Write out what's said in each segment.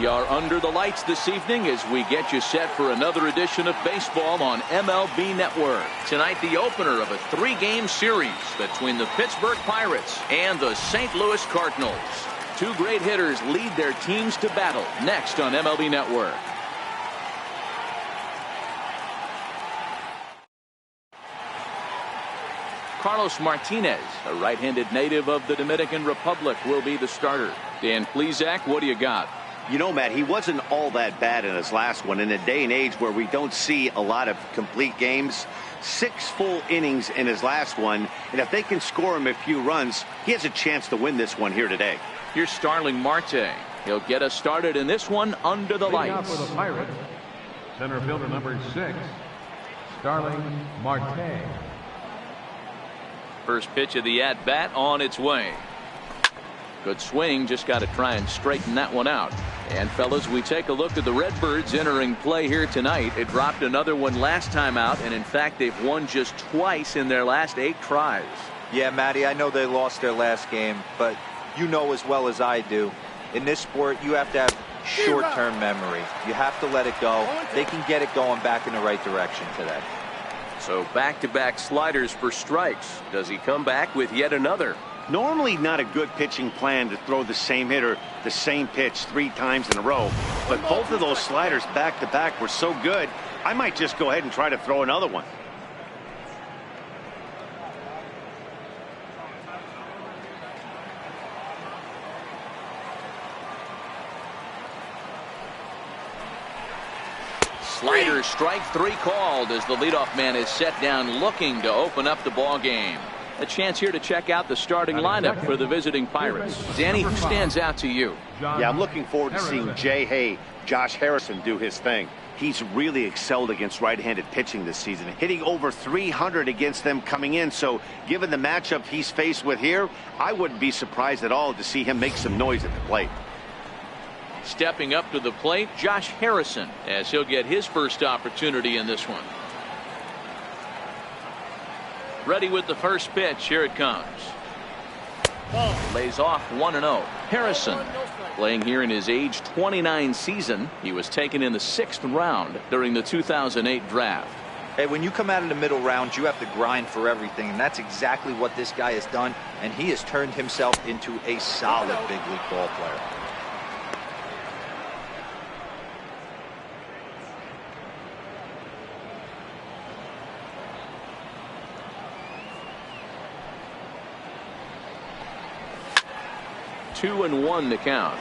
We are under the lights this evening as we get you set for another edition of baseball on MLB Network. Tonight, the opener of a 3-game series between the Pittsburgh Pirates and the St. Louis Cardinals. Two great hitters lead their teams to battle next on MLB Network. Carlos Martinez, a right-handed native of the Dominican Republic, will be the starter. Dan Plesac, what do you got? You know, Matt, he wasn't all that bad in his last one. In a day and age where we don't see a lot of complete games, 6 full innings in his last one, and if they can score him a few runs, he has a chance to win this one here today. Here's Starling Marte. He'll get us started in this one under the lights. For the Pirates, center fielder number 6, Starling Marte. First pitch of the at-bat on its way. Good swing, just got to try and straighten that one out. And fellas, we take a look at the Redbirds entering play here tonight. It dropped another one last time out, and in fact they've won just twice in their last 8 tries. Yeah, Matty, I know they lost their last game, but you know as well as I do, in this sport you have to have short-term memory. You have to let it go. They can get it going back in the right direction today. So back-to-back sliders for strikes. Does he come back with yet another? Normally not a good pitching plan to throw the same hitter the same pitch 3 times in a row, but both of those sliders back-to-back were so good, I might just go ahead and try to throw another one. Slider, strike 3 called as the leadoff man is set down looking to open up the ball game. A chance here to check out the starting lineup for the visiting Pirates. Danny, who stands out to you? Yeah, I'm looking forward to seeing Josh Harrison do his thing. He's really excelled against right-handed pitching this season, hitting over 300 against them coming in. So given the matchup he's faced with here, I wouldn't be surprised at all to see him make some noise at the plate. Stepping up to the plate, Josh Harrison, as he'll get his first opportunity in this one. Ready with the first pitch. Here it comes. Lays off 1-0. Harrison playing here in his age 29 season. He was taken in the 6th round during the 2008 draft. Hey, when you come out of the middle rounds, you have to grind for everything, and that's exactly what this guy has done, and he has turned himself into a solid big league ball player. Two and 1 to count.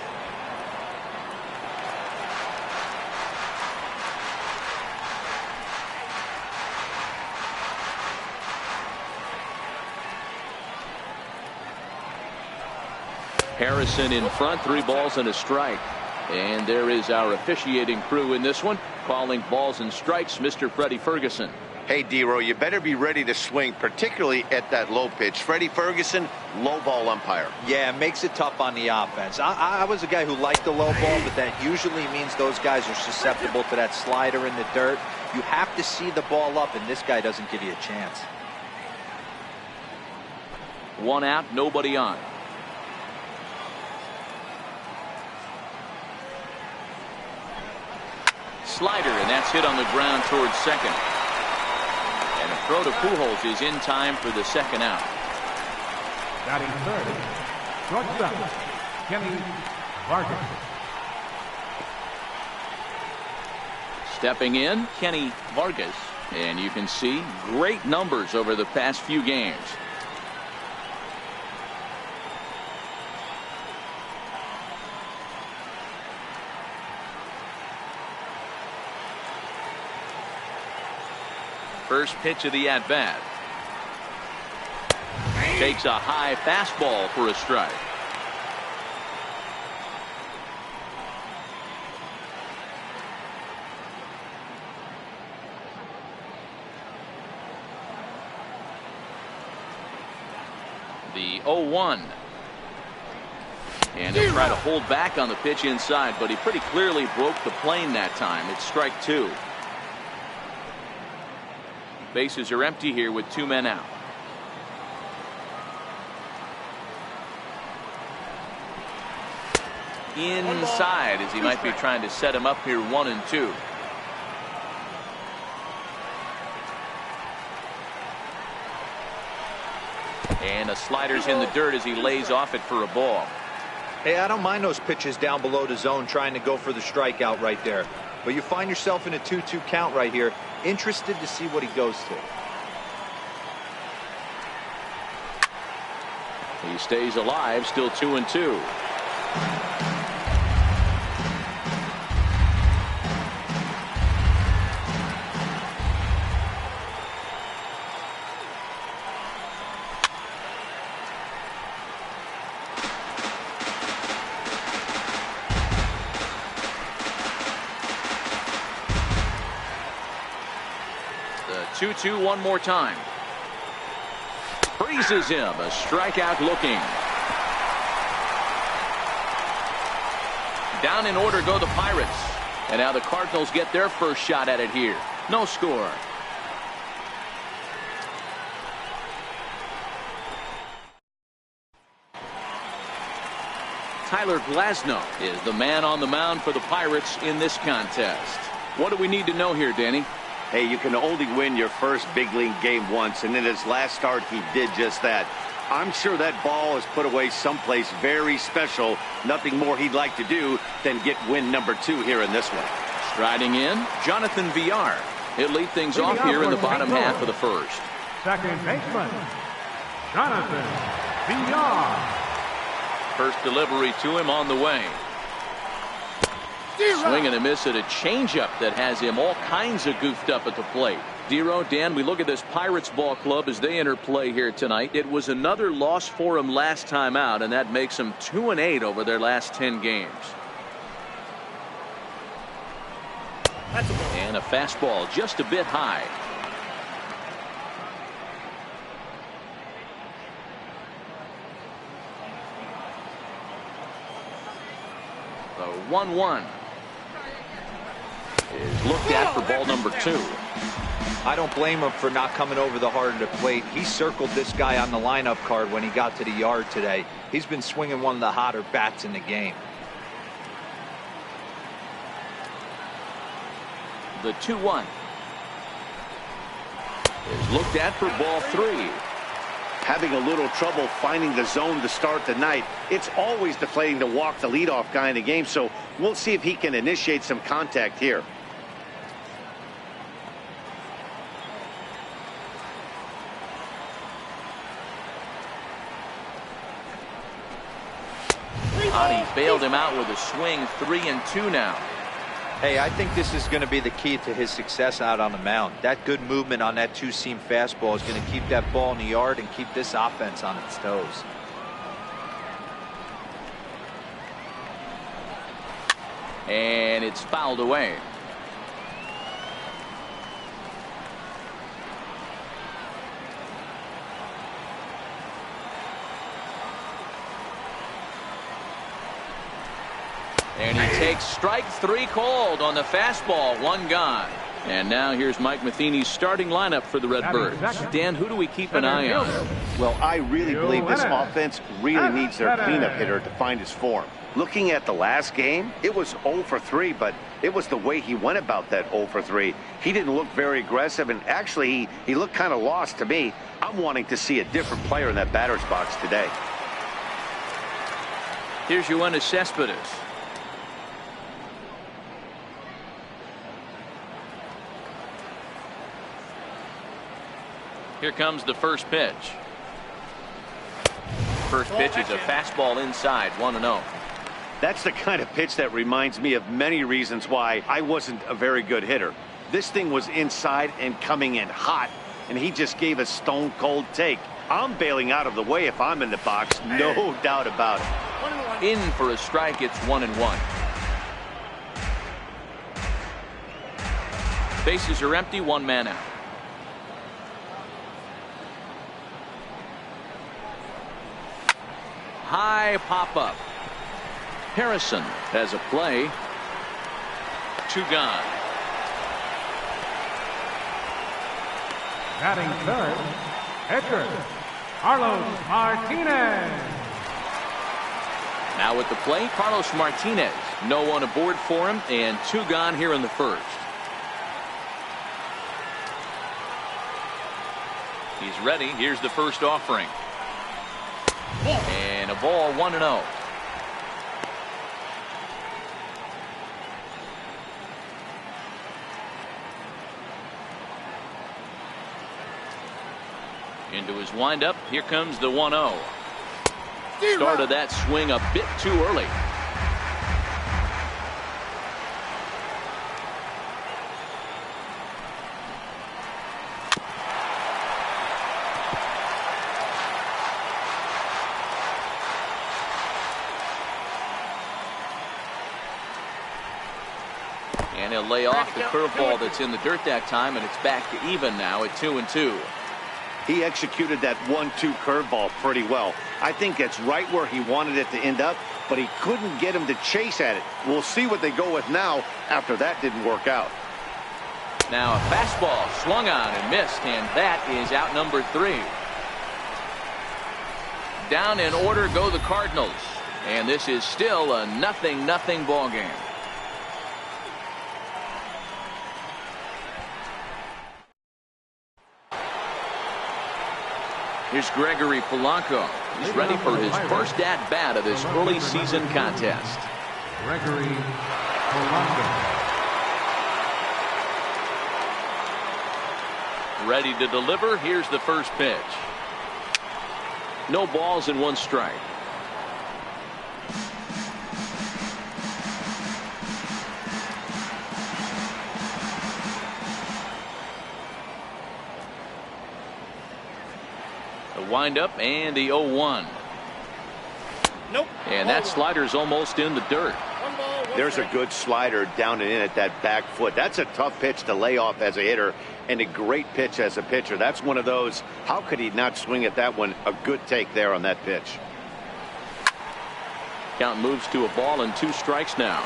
Harrison in front, 3 balls and a strike. And there is our officiating crew in this one, calling balls and strikes, Mr. Freddie Ferguson. Hey, D-Row, you better be ready to swing, particularly at that low pitch. Freddie Ferguson, low ball umpire. Yeah, it makes it tough on the offense. I was a guy who liked the low ball, but that usually means those guys are susceptible to that slider in the dirt. You have to see the ball up, and this guy doesn't give you a chance. 1 out, nobody on. Slider, and that's hit on the ground towards second. And a throw to Pujols is in time for the 2nd out. Batting 3rd, shortstop, Kenny Vargas. Stepping in, Kenny Vargas. And you can see great numbers over the past few games. First pitch of the at-bat. Takes a high fastball for a strike. The 0-1. And he'll try to hold back on the pitch inside, but he pretty clearly broke the plane that time. It's strike 2. Bases are empty here with 2 men out. inside as he might be trying to set him up here 1-2. And a slider's in the dirt as he lays off it for a ball. Hey, I don't mind those pitches down below the zone trying to go for the strikeout right there. But you find yourself in a 2-2 count right here. Interested to see what he goes to. He stays alive, still 2-2. The 2-2 one more time. Freezes him. A strikeout looking. Down in order go the Pirates. And now the Cardinals get their first shot at it here. No score. Tyler Glasnow is the man on the mound for the Pirates in this contest. What do we need to know here, Danny? Hey, you can only win your first big league game once, and in his last start, he did just that. I'm sure that ball is put away someplace very special. Nothing more he'd like to do than get win number 2 here in this one. Striding in, Jonathan Villar. He'll lead things off here in the bottom half of the first. Second baseman, Jonathan Villar. First delivery to him on the way. Swing and a miss at a changeup that has him all kinds of goofed up at the plate. Dero, Dan, we look at this Pirates ball club as they enter play here tonight. It was another loss for them last time out, and that makes them 2-8 over their last 10 games. And a fastball just a bit high. The 1-1 is looked at for ball number 2. I don't blame him for not coming over the heart of the plate. He circled this guy on the lineup card when he got to the yard today. He's been swinging one of the hotter bats in the game. The 2-1 is looked at for ball 3. Having a little trouble finding the zone to start the night. It's always deflating to walk the leadoff guy in the game, so we'll see if he can initiate some contact here. He bailed him out with a swing. 3-2 now. Hey, I think this is going to be the key to his success out on the mound. That good movement on that two-seam fastball is going to keep that ball in the yard and keep this offense on its toes. And it's fouled away. And he takes strike 3 called on the fastball. 1 gone. And now here's Mike Matheny's starting lineup for the Redbirds. Dan, who do we keep an eye on? Well, I really believe this offense really needs their cleanup hitter to find his form. Looking at the last game, it was 0 for 3, but it was the way he went about that 0 for 3. He didn't look very aggressive, and actually he looked kind of lost to me. I'm wanting to see a different player in that batter's box today. Here's Yoenis Cespedes. Here comes the first pitch. First pitch is a fastball inside, 1-0. That's the kind of pitch that reminds me of many reasons why I wasn't a very good hitter. This thing was inside and coming in hot, and he just gave a stone cold take. I'm bailing out of the way if I'm in the box, no doubt about it. In for a strike, it's 1-1. Bases are empty, 1 man out. High pop-up. Harrison has a play. 2 gone. Batting third, pitcher Carlos Martinez. Now at the plate, Carlos Martinez. No one aboard for him, and 2 gone here in the first. He's ready. Here's the first offering. And a ball, 1-0. Into his windup. Here comes the 1-0. Started that swing a bit too early. And he'll lay off the curveball that's in the dirt that time, and it's back to even now at 2-2. He executed that 1-2 curveball pretty well. I think that's right where he wanted it to end up, but he couldn't get him to chase at it. We'll see what they go with now after that didn't work out. Now a fastball swung on and missed, and that is out number 3. Down in order go the Cardinals, and this is still a 0-0 ball game. Here's Gregory Polanco. He's ready for his first at-bat of this early season contest. Gregory Polanco. Ready to deliver. Here's the first pitch. No balls and 1 strike. Wind up and the 0-1. Nope. And that slider's almost in the dirt. There's a good slider down and in at that back foot. That's a tough pitch to lay off as a hitter, and a great pitch as a pitcher. That's one of those, how could he not swing at that one? A good take there on that pitch. Count moves to a ball and 2 strikes now.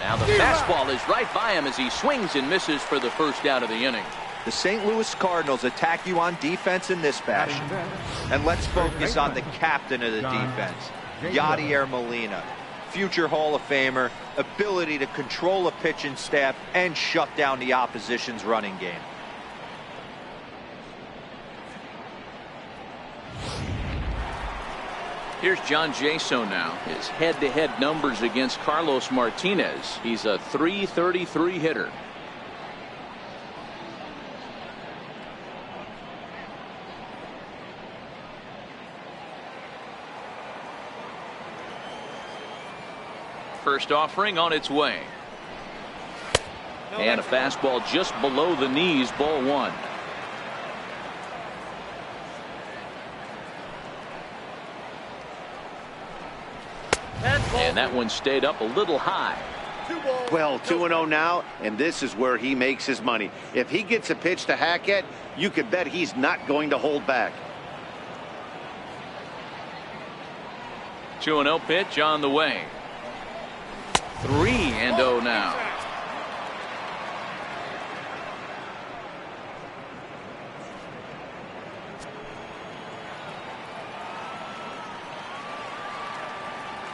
Now the fastball is right by him as he swings and misses for the first out of the inning. The St. Louis Cardinals attack you on defense in this fashion. And let's focus on the captain of the defense, Yadier Molina. Future Hall of Famer, ability to control a pitching staff and shut down the opposition's running game. Here's John Jaso now. His head-to-head numbers against Carlos Martinez. He's a .333 hitter. First offering on its way. And a fastball just below the knees, ball 1. And that one stayed up a little high. Well, 2-0 now, and this is where he makes his money. If he gets a pitch to hack at, you could bet he's not going to hold back. 2-0 pitch on the way. 3-0 now.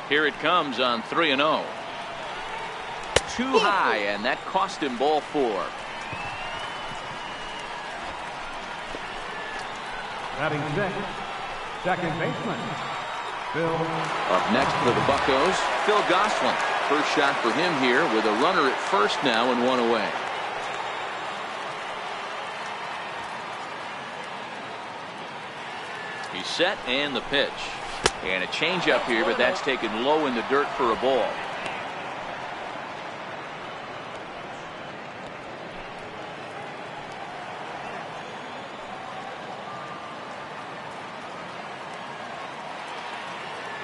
Here it comes on 3-0. Too high, and that cost him ball 4. Batting sixth, second baseman, Phil. Up next for the Buccos, Phil Gosselin. First shot for him here with a runner at first now and 1 away. He's set and the pitch. And a changeup here, but that's taken low in the dirt for a ball.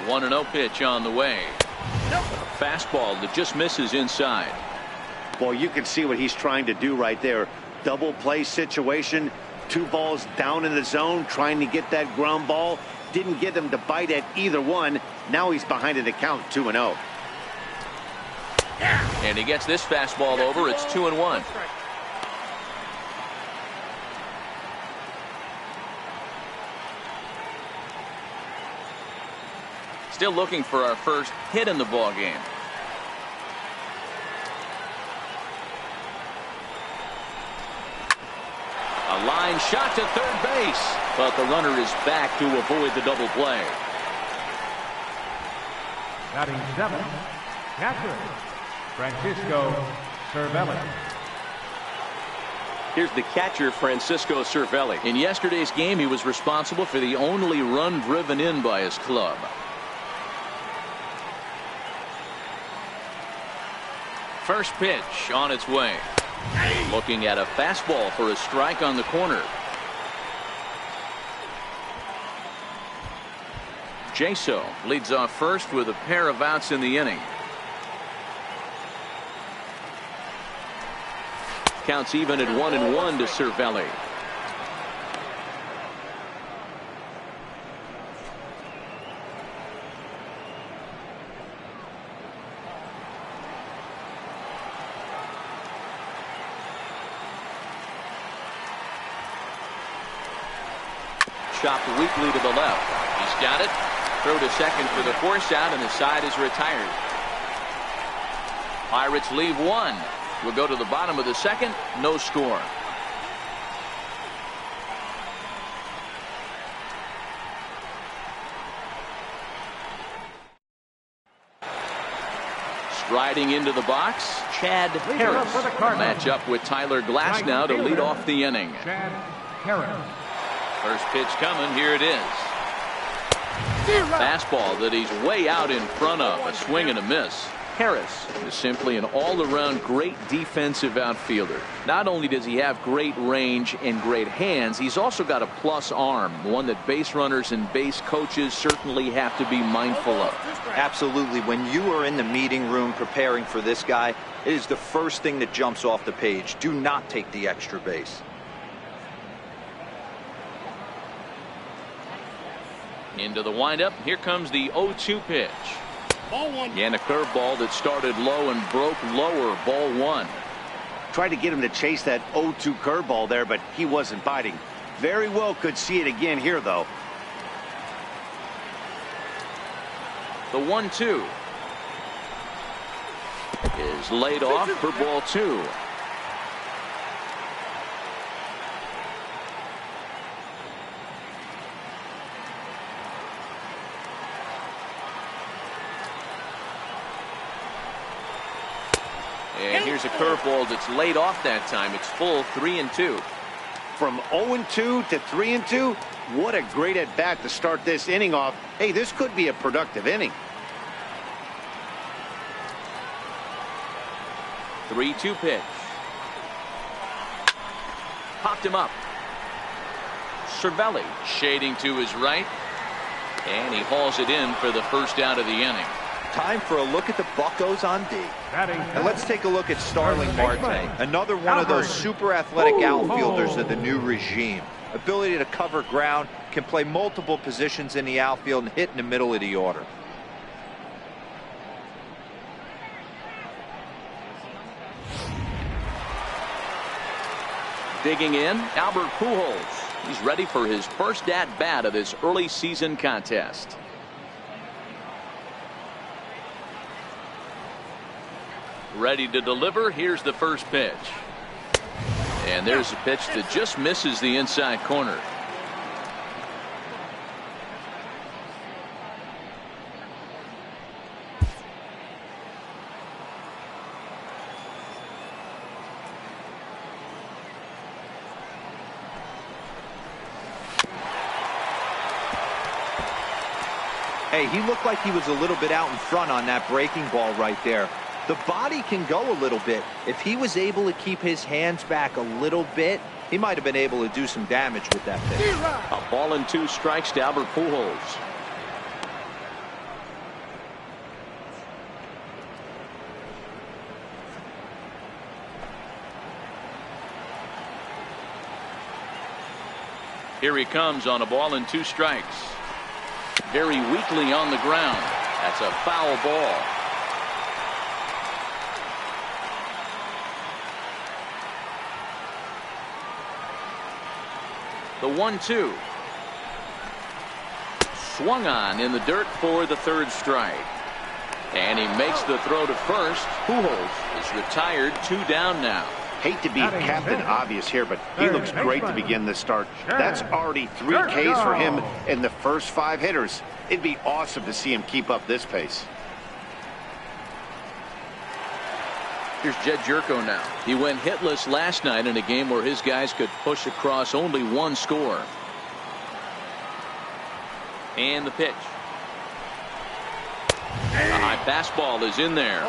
The 1-0 pitch on the way. A fastball that just misses inside. Well, you can see what he's trying to do right there. Double play situation. 2 balls down in the zone, trying to get that ground ball. Didn't get him to bite at either one. Now he's behind in the count, 2-0. And he gets this fastball over. It's 2-1. Still looking for our first hit in the ball game. A line shot to third base, but the runner is back to avoid the double play. Batting 7th, catcher, Francisco Cervelli. Here's the catcher, Francisco Cervelli. In yesterday's game, he was responsible for the only run driven in by his club. First pitch on its way. Looking at a fastball for a strike on the corner. Jaso leads off first with a pair of outs in the inning. Counts even at 1-1 to Cervelli. Chopped weakly to the left. He's got it. Throw to second for the force out, and the side is retired. Pirates leave one. We'll go to the bottom of the second. No score. Striding into the box, Chad Harris. Match up with Tyler Glass now to lead off the inning. Chad Harris. First pitch coming. Here it is. Fastball that he's way out in front of. A swing and a miss. Harris is simply an all-around great defensive outfielder. Not only does he have great range and great hands, he's also got a plus arm, one that base runners and base coaches certainly have to be mindful of. Absolutely. When you are in the meeting room preparing for this guy, it is the first thing that jumps off the page. Do not take the extra base. Into the windup. Here comes the 0-2 pitch. And a curveball that started low and broke lower. Ball one. Tried to get him to chase that 0-2 curveball there, but he wasn't biting. Very well could see it again here, though. The 1-2 is laid off for ball two. And here's a curveball that's laid off that time. It's full 3-2. From 0-2 to 3-2, what a great at bat to start this inning off. Hey, this could be a productive inning. 3-2 pitch. Popped him up. Cervelli shading to his right. And he hauls it in for the first out of the inning. Time for a look at the Buccos on D. And let's take a look at Starling Marte, another one of those super athletic outfielders of the new regime. Ability to cover ground, can play multiple positions in the outfield and hit in the middle of the order. Digging in, Albert Pujols. He's ready for his first at-bat of this early season contest. Ready to deliver. Here's the first pitch. And there's a pitch that just misses the inside corner. Hey, he looked like he was a little bit out in front on that breaking ball right there. The body can go a little bit. If he was able to keep his hands back a little bit, he might have been able to do some damage with that pitch. A ball and two strikes to Albert Pujols. Here he comes on a ball and two strikes. Very weakly on the ground. That's a foul ball. The 1-2. Swung on in the dirt for the third strike. And he makes the throw to first. Pujols is retired, 2 down now. Hate to be Captain Obvious here, but he looks great to begin this start. That's already 3 Ks for him in the first 5 hitters. It'd be awesome to see him keep up this pace. Here's Jed Jerko now. He went hitless last night in a game where his guys could push across only 1 score. And the pitch. A high fastball is in there.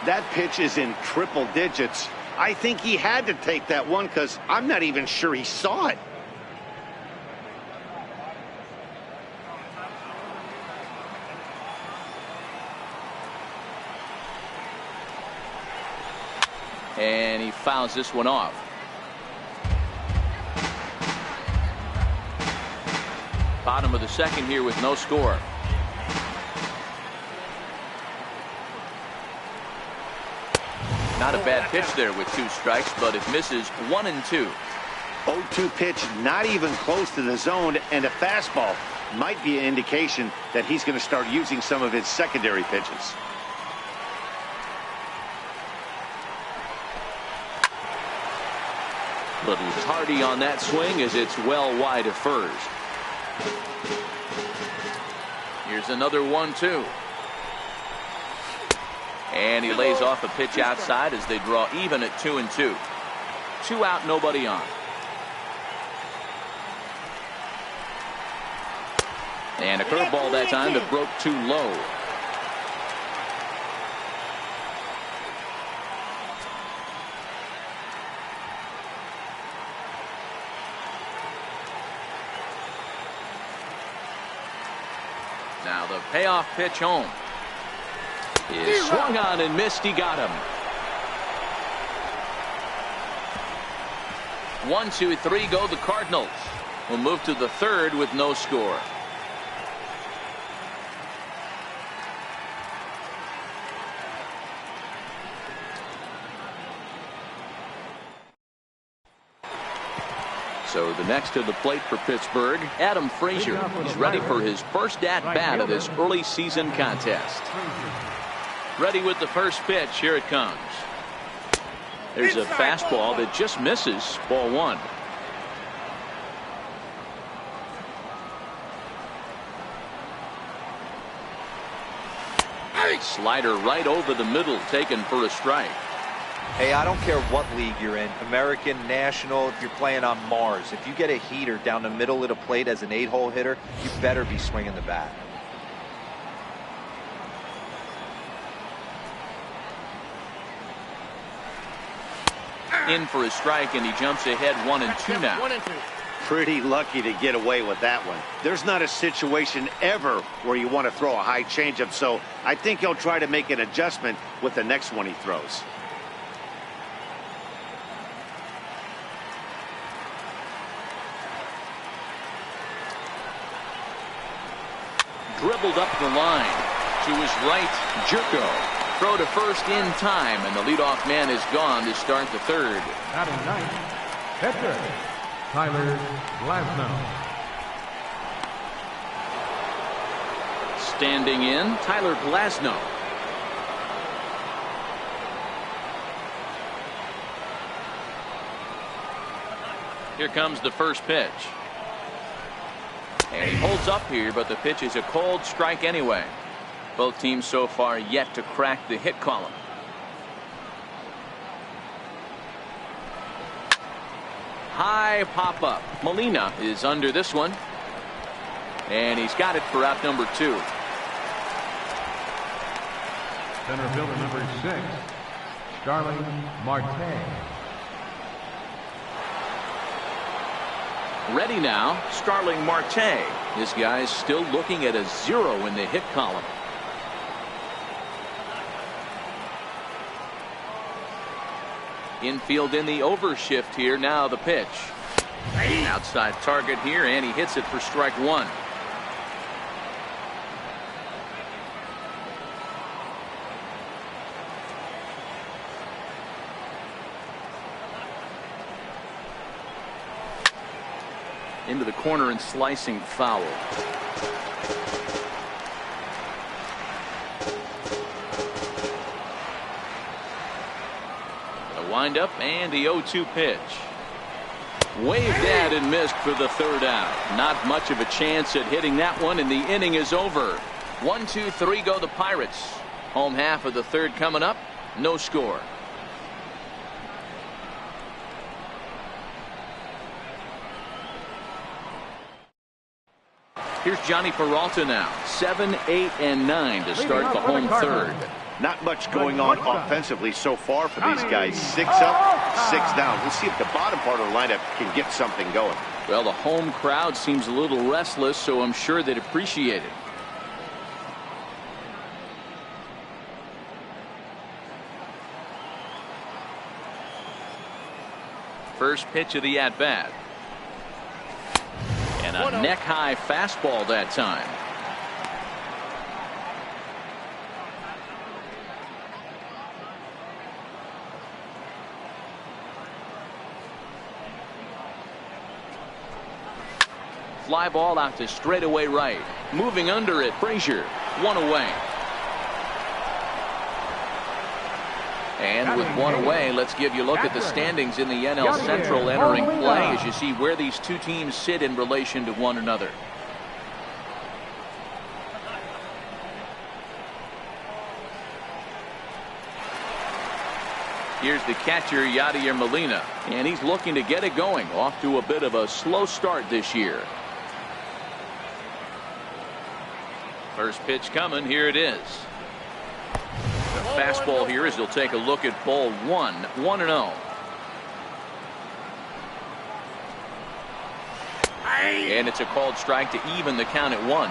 That pitch is in triple digits. I think he had to take that one because I'm not even sure he saw it. And he fouls this one off. Bottom of the second here with no score. Not a bad pitch there with 2 strikes, but it misses 1 and 2. 0-2 pitch, not even close to the zone, and a fastball might be an indication that he's going to start using some of his secondary pitches. Little tardy on that swing as it's well wide of first. Here's another 1-2. And he lays off a pitch outside as they draw even at 2 and 2. 2 out, nobody on. And a curveball that time that broke too low. Now the payoff pitch home. Is swung on and missed. He got him. 1, 2, 3 go the Cardinals. Will move to the third with no score. So the next to the plate for Pittsburgh, Adam Frazier. He's ready for his first at-bat of this early season contest. Ready with the first pitch. Here it comes. There's a fastball that just misses. Ball 1. Slider right over the middle, taken for a strike. Hey, I don't care what league you're in, American, National, if you're playing on Mars. If you get a heater down the middle of the plate as an 8-hole hitter, you better be swinging the bat. In for a strike, and he jumps ahead 1 and 2 now. 1 and 2. Pretty lucky to get away with that one. There's not a situation ever where you want to throw a high changeup, so I think he'll try to make an adjustment with the next one he throws. Dribbled up the line to his right. Jerko. Throw to first in time, and the leadoff man is gone to start the third. Batting ninth, pitcher, Tyler Glasnow. Standing in, Tyler Glasnow. Here comes the first pitch. And he holds up here, but the pitch is a cold strike anyway. Both teams so far yet to crack the hit column. High pop up. Molina is under this one. And he's got it for out number 2. Center fielder number 6, Starling Marte. Ready now, Starling Marte. This guy's still looking at a 0 in the hit column. Infield in the overshift here. Now the pitch. Outside target here, and he hits it for strike 1. Into the corner and slicing foul. The windup and the 0-2 pitch. Waved at and missed for the third out. Not much of a chance at hitting that one, and the inning is over. 1, 2, 3 go the Pirates. Home half of the third coming up. No score. Here's Johnny Peralta now. 7, 8, and 9 to start the home third. Not much going on offensively so far for these guys. 6 up, 6 down. We'll see if the bottom part of the lineup can get something going. Well, the home crowd seems a little restless, so I'm sure they'd appreciate it. First pitch of the at-bat. And a neck-high fastball that time. Fly ball out to straightaway right. Moving under it, Frazier. 1 away. And with 1 away, let's give you a look at the standings in the NL Central entering play as you see where these two teams sit in relation to one another. Here's the catcher, Yadier Molina, and he's looking to get it going. Off to a bit of a slow start this year. First pitch coming. Here it is. The fastball here as he'll take a look at ball 1. 1-0. And it's a called strike to even the count at 1.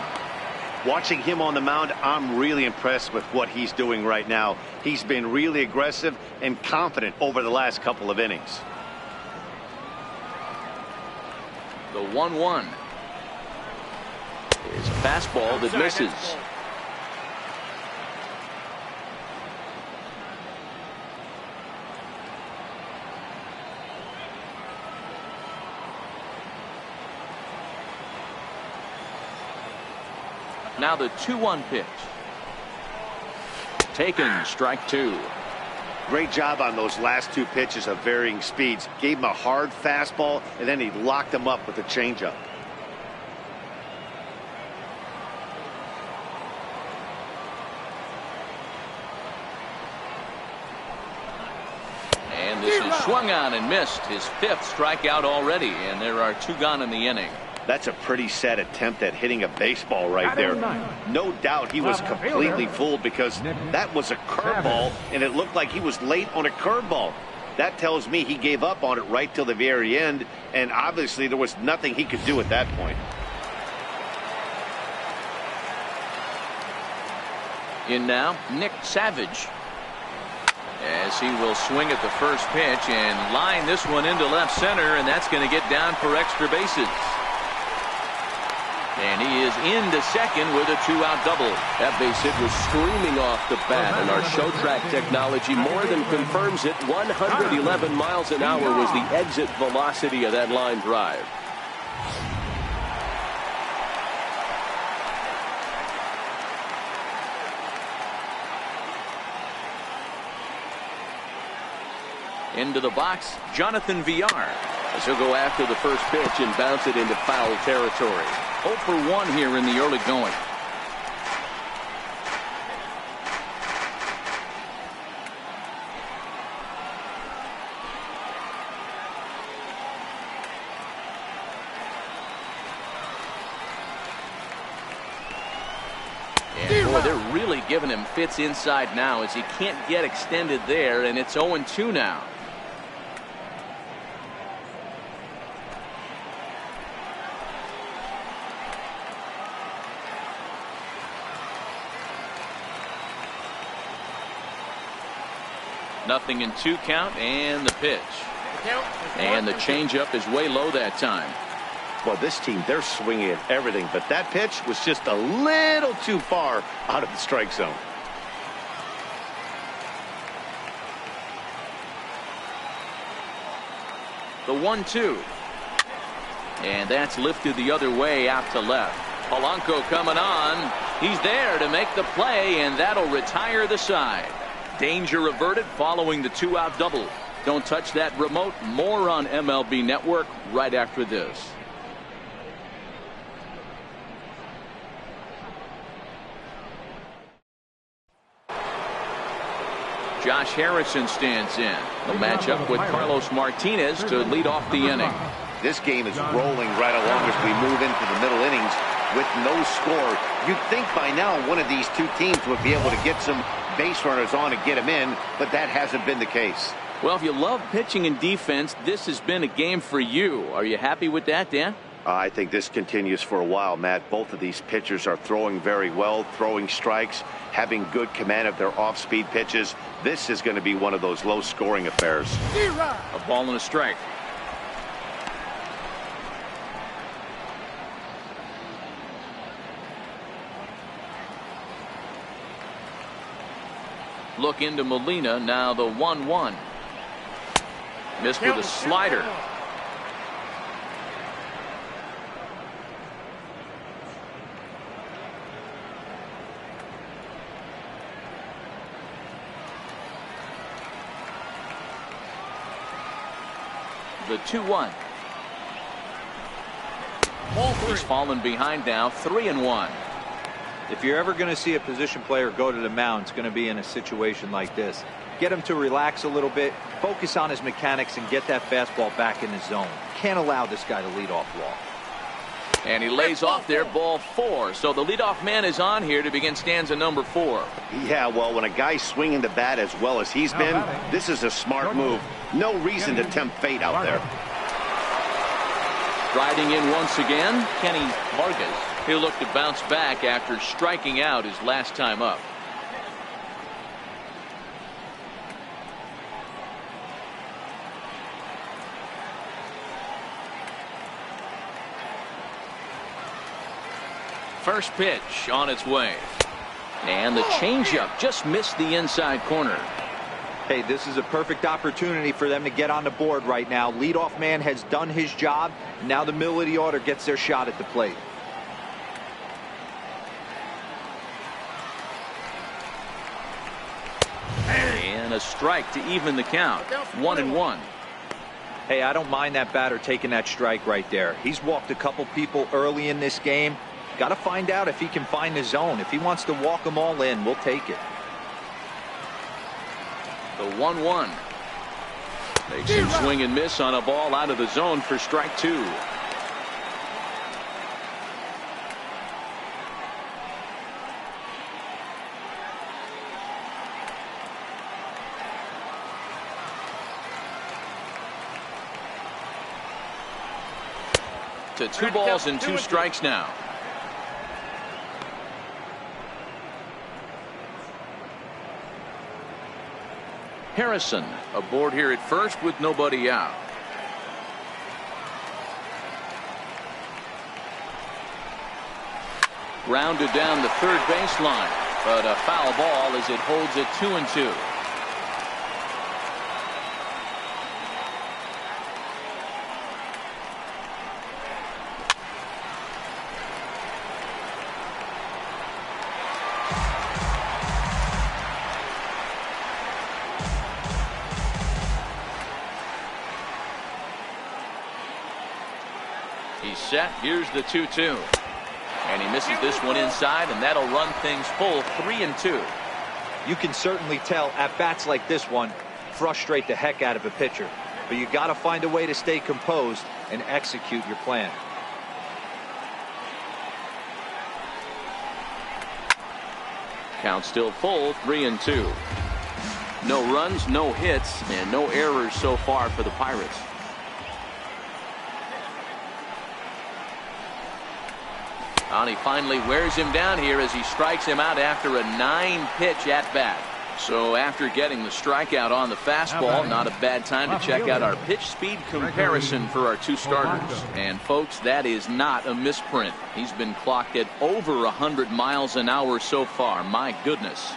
Watching him on the mound, I'm really impressed with what he's doing right now. He's been really aggressive and confident over the last couple of innings. The 1-1. Is a fastball that misses. Now the 2-1 pitch. Taken, strike 2. Great job on those last 2 pitches of varying speeds. Gave him a hard fastball, and then he locked him up with a changeup. And this is swung on and missed. His 5th strikeout already, and there are 2 gone in the inning. That's a pretty sad attempt at hitting a baseball right there. No doubt he was completely fooled because that was a curveball, and it looked like he was late on a curveball. That tells me he gave up on it right till the very end, and obviously there was nothing he could do at that point. In now, Nick Savage. As he will swing at the first pitch and line this one into left center, and that's going to get down for extra bases. And he is into second with a 2-out double. That base hit was streaming off the bat, and our show track technology more than confirms it. 111 miles an hour was the exit velocity of that line drive. Into the box, Jonathan Villar, as he'll go after the first pitch and bounce it into foul territory. 0 for 1 here in the early going. And boy, they're really giving him fits inside now as he can't get extended there, and it's 0-2 now. Nothing in 2 count, and the pitch. And the changeup is way low that time. Well, this team, they're swinging at everything, but that pitch was just a little too far out of the strike zone. The 1-2. And that's lifted the other way out to left. Polanco coming on. He's there to make the play, and that'll retire the side. Danger averted following the 2-out double. Don't touch that remote. More on MLB Network right after this. Josh Harrison stands in. He'll match up with Carlos Martinez to lead off the inning. This game is rolling right along as we move into the middle innings with no score. You'd think by now one of these two teams would be able to get some base runners on and get them in, but that hasn't been the case. Well, if you love pitching and defense, this has been a game for you. Are you happy with that, Dan? I think this continues for a while, Matt. Both of these pitchers are throwing very well, throwing strikes, having good command of their off-speed pitches. This is going to be one of those low-scoring affairs. A ball and a strike. Look into Molina, now the 1-1. Missed with a slider. The 2-1. He's fallen behind now, 3-1. If you're ever going to see a position player go to the mound, it's going to be in a situation like this. Get him to relax a little bit, focus on his mechanics, and get that fastball back in his zone. Can't allow this guy to lead off walk. And he lays off there, ball 4. So the leadoff man is on here to begin stanza number 4. Yeah, well, when a guy's swinging the bat as well as he's been, this is a smart move. No reason to tempt fate out there. Riding in once again, Kenny Vargas. He'll look to bounce back after striking out his last time up. First pitch on its way. And the changeup just missed the inside corner. Hey, this is a perfect opportunity for them to get on the board right now. Leadoff man has done his job. Now the middle of the order gets their shot at the plate. And a strike to even the count. 1-1. Hey, I don't mind that batter taking that strike right there. He's walked a couple people early in this game. Got to find out if he can find the zone. If he wants to walk them all in, we'll take it. The 1-1. Makes him swing and miss on a ball out of the zone for strike 2. To 2 balls and 2 strikes now. Harrison aboard here at first with nobody out. Grounded down the third baseline, but a foul ball as it holds it 2-2. He's set. Here's the 2-2. And he misses this one inside, and that'll run things full 3-2. You can certainly tell at bats like this one frustrate the heck out of a pitcher. But you got to find a way to stay composed and execute your plan. Count still full, 3-2. No runs, no hits, and no errors so far for the Pirates. And he finally wears him down here as he strikes him out after a 9-pitch at-bat. So after getting the strikeout on the fastball, not a bad time to check out our pitch speed comparison for our 2 starters. And folks, that is not a misprint. He's been clocked at over 100 miles an hour so far. My goodness.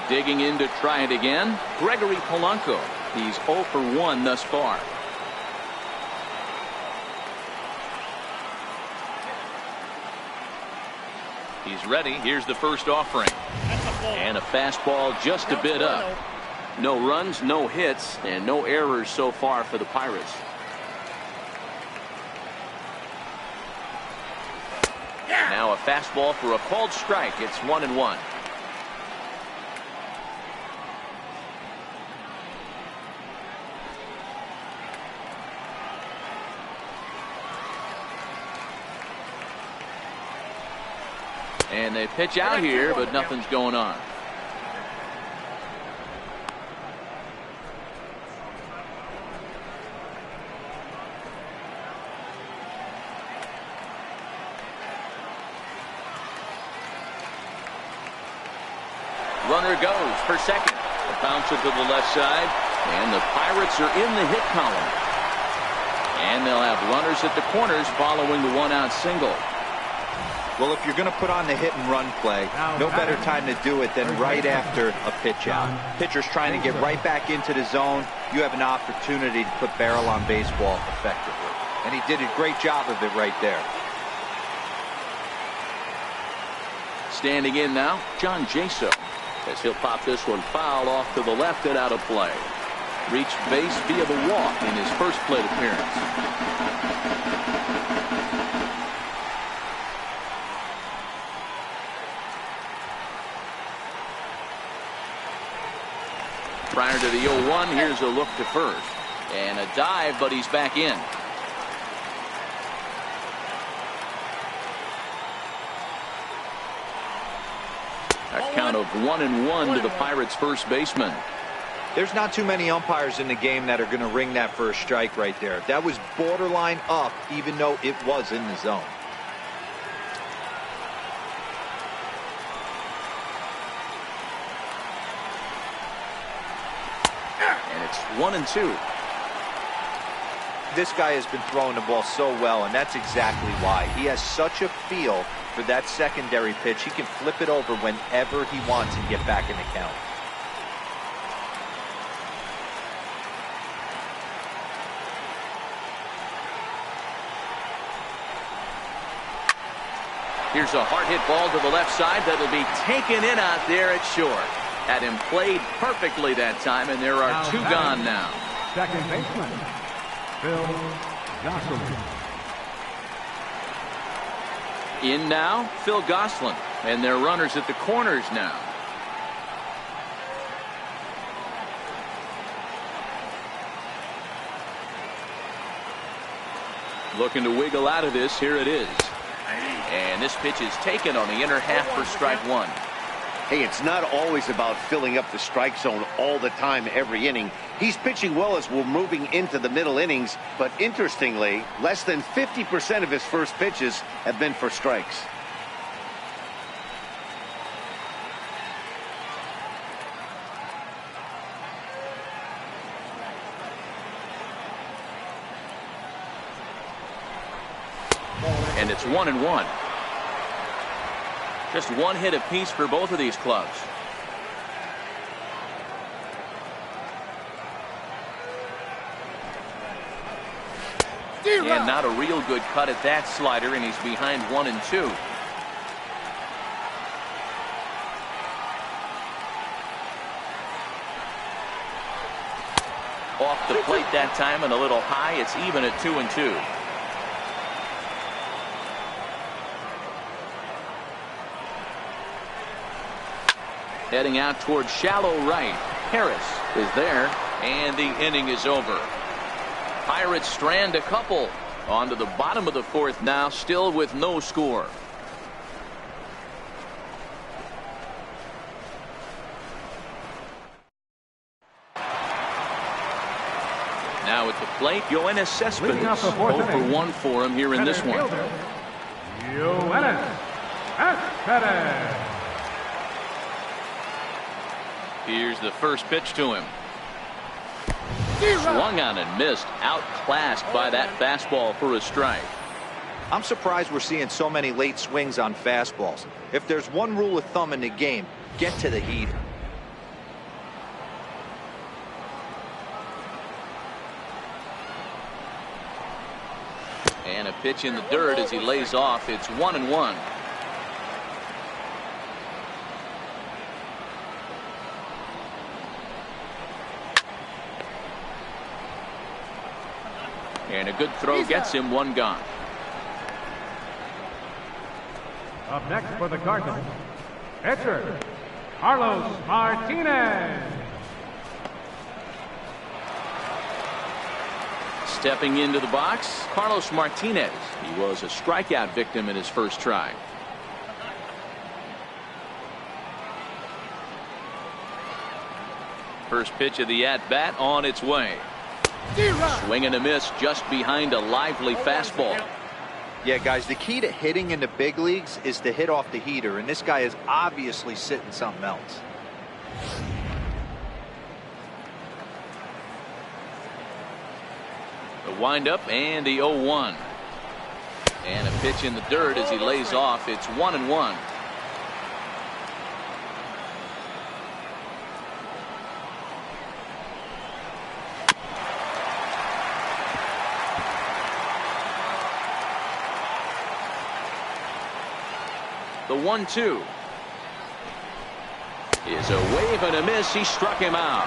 Digging in to try it again, Gregory Polanco. He's 0 for 1 thus far. He's ready. Here's the first offering. And a fastball just a bit up. No runs, no hits, and no errors so far for the Pirates. Now a fastball for a called strike. It's 1-1. And they pitch out here, but nothing's going on. Runner goes for second. A bouncer to the left side. And the Pirates are in the hit column. And they'll have runners at the corners following the one-out single. Well, if you're going to put on the hit and run play, no better time to do it than right after a pitch out. Pitcher's trying to get right back into the zone. You have an opportunity to put barrel on baseball effectively. And he did a great job of it right there. Standing in now, John Jaso, as he'll pop this one foul off to the left and out of play. Reached base via the walk in his first plate appearance. Prior to the 0-1, here's a look to first. And a dive, but he's back in. A count of 1-1 to the Pirates' first baseman. There's not too many umpires in the game that are going to ring that first strike right there. That was borderline up, even though it was in the zone. And it's 1-2. This guy has been throwing the ball so well, and that's exactly why. He has such a feel for that secondary pitch. He can flip it over whenever he wants and get back in the count. Here's a hard hit ball to the left side that'll be taken in out there at short. Had him played perfectly that time, and there are two gone now. Second baseman, Phil Gosselin. In now, Phil Gosselin, and their runners at the corners now. Looking to wiggle out of this. Here it is. And this pitch is taken on the inner half for strike one. Hey, it's not always about filling up the strike zone all the time every inning. He's pitching well as we're moving into the middle innings, but interestingly, less than 50% of his first pitches have been for strikes. And it's 1-1. Just one hit apiece for both of these clubs. And not a real good cut at that slider, and he's behind 1-2. Off the plate that time and a little high. It's even at 2-2. Heading out towards shallow right. Harris is there, and the inning is over. Pirates strand a couple onto the bottom of the fourth now, still with no score. Now at the plate, Yoenis Cespedes. 0 for 1 for him here in this one. Yoenis Cespedes. Here's the first pitch to him. Swung on and missed. Outclassed by that fastball for a strike. I'm surprised we're seeing so many late swings on fastballs. If there's one rule of thumb in the game, get to the heater. And a pitch in the dirt as he lays off. It's 1-1. And a good throw gets him one gone. Up next for the Cardinals, pitcher, Carlos Martinez. Stepping into the box, Carlos Martinez. He was a strikeout victim in his first try. First pitch of the at-bat on its way. Swing and a miss just behind a lively fastball. Yeah, guys, the key to hitting in the big leagues is to hit off the heater, and this guy is obviously sitting something else. The windup and the 0-1. And a pitch in the dirt as he lays off. It's 1-1. The 1-2 is a wave and a miss. He struck him out.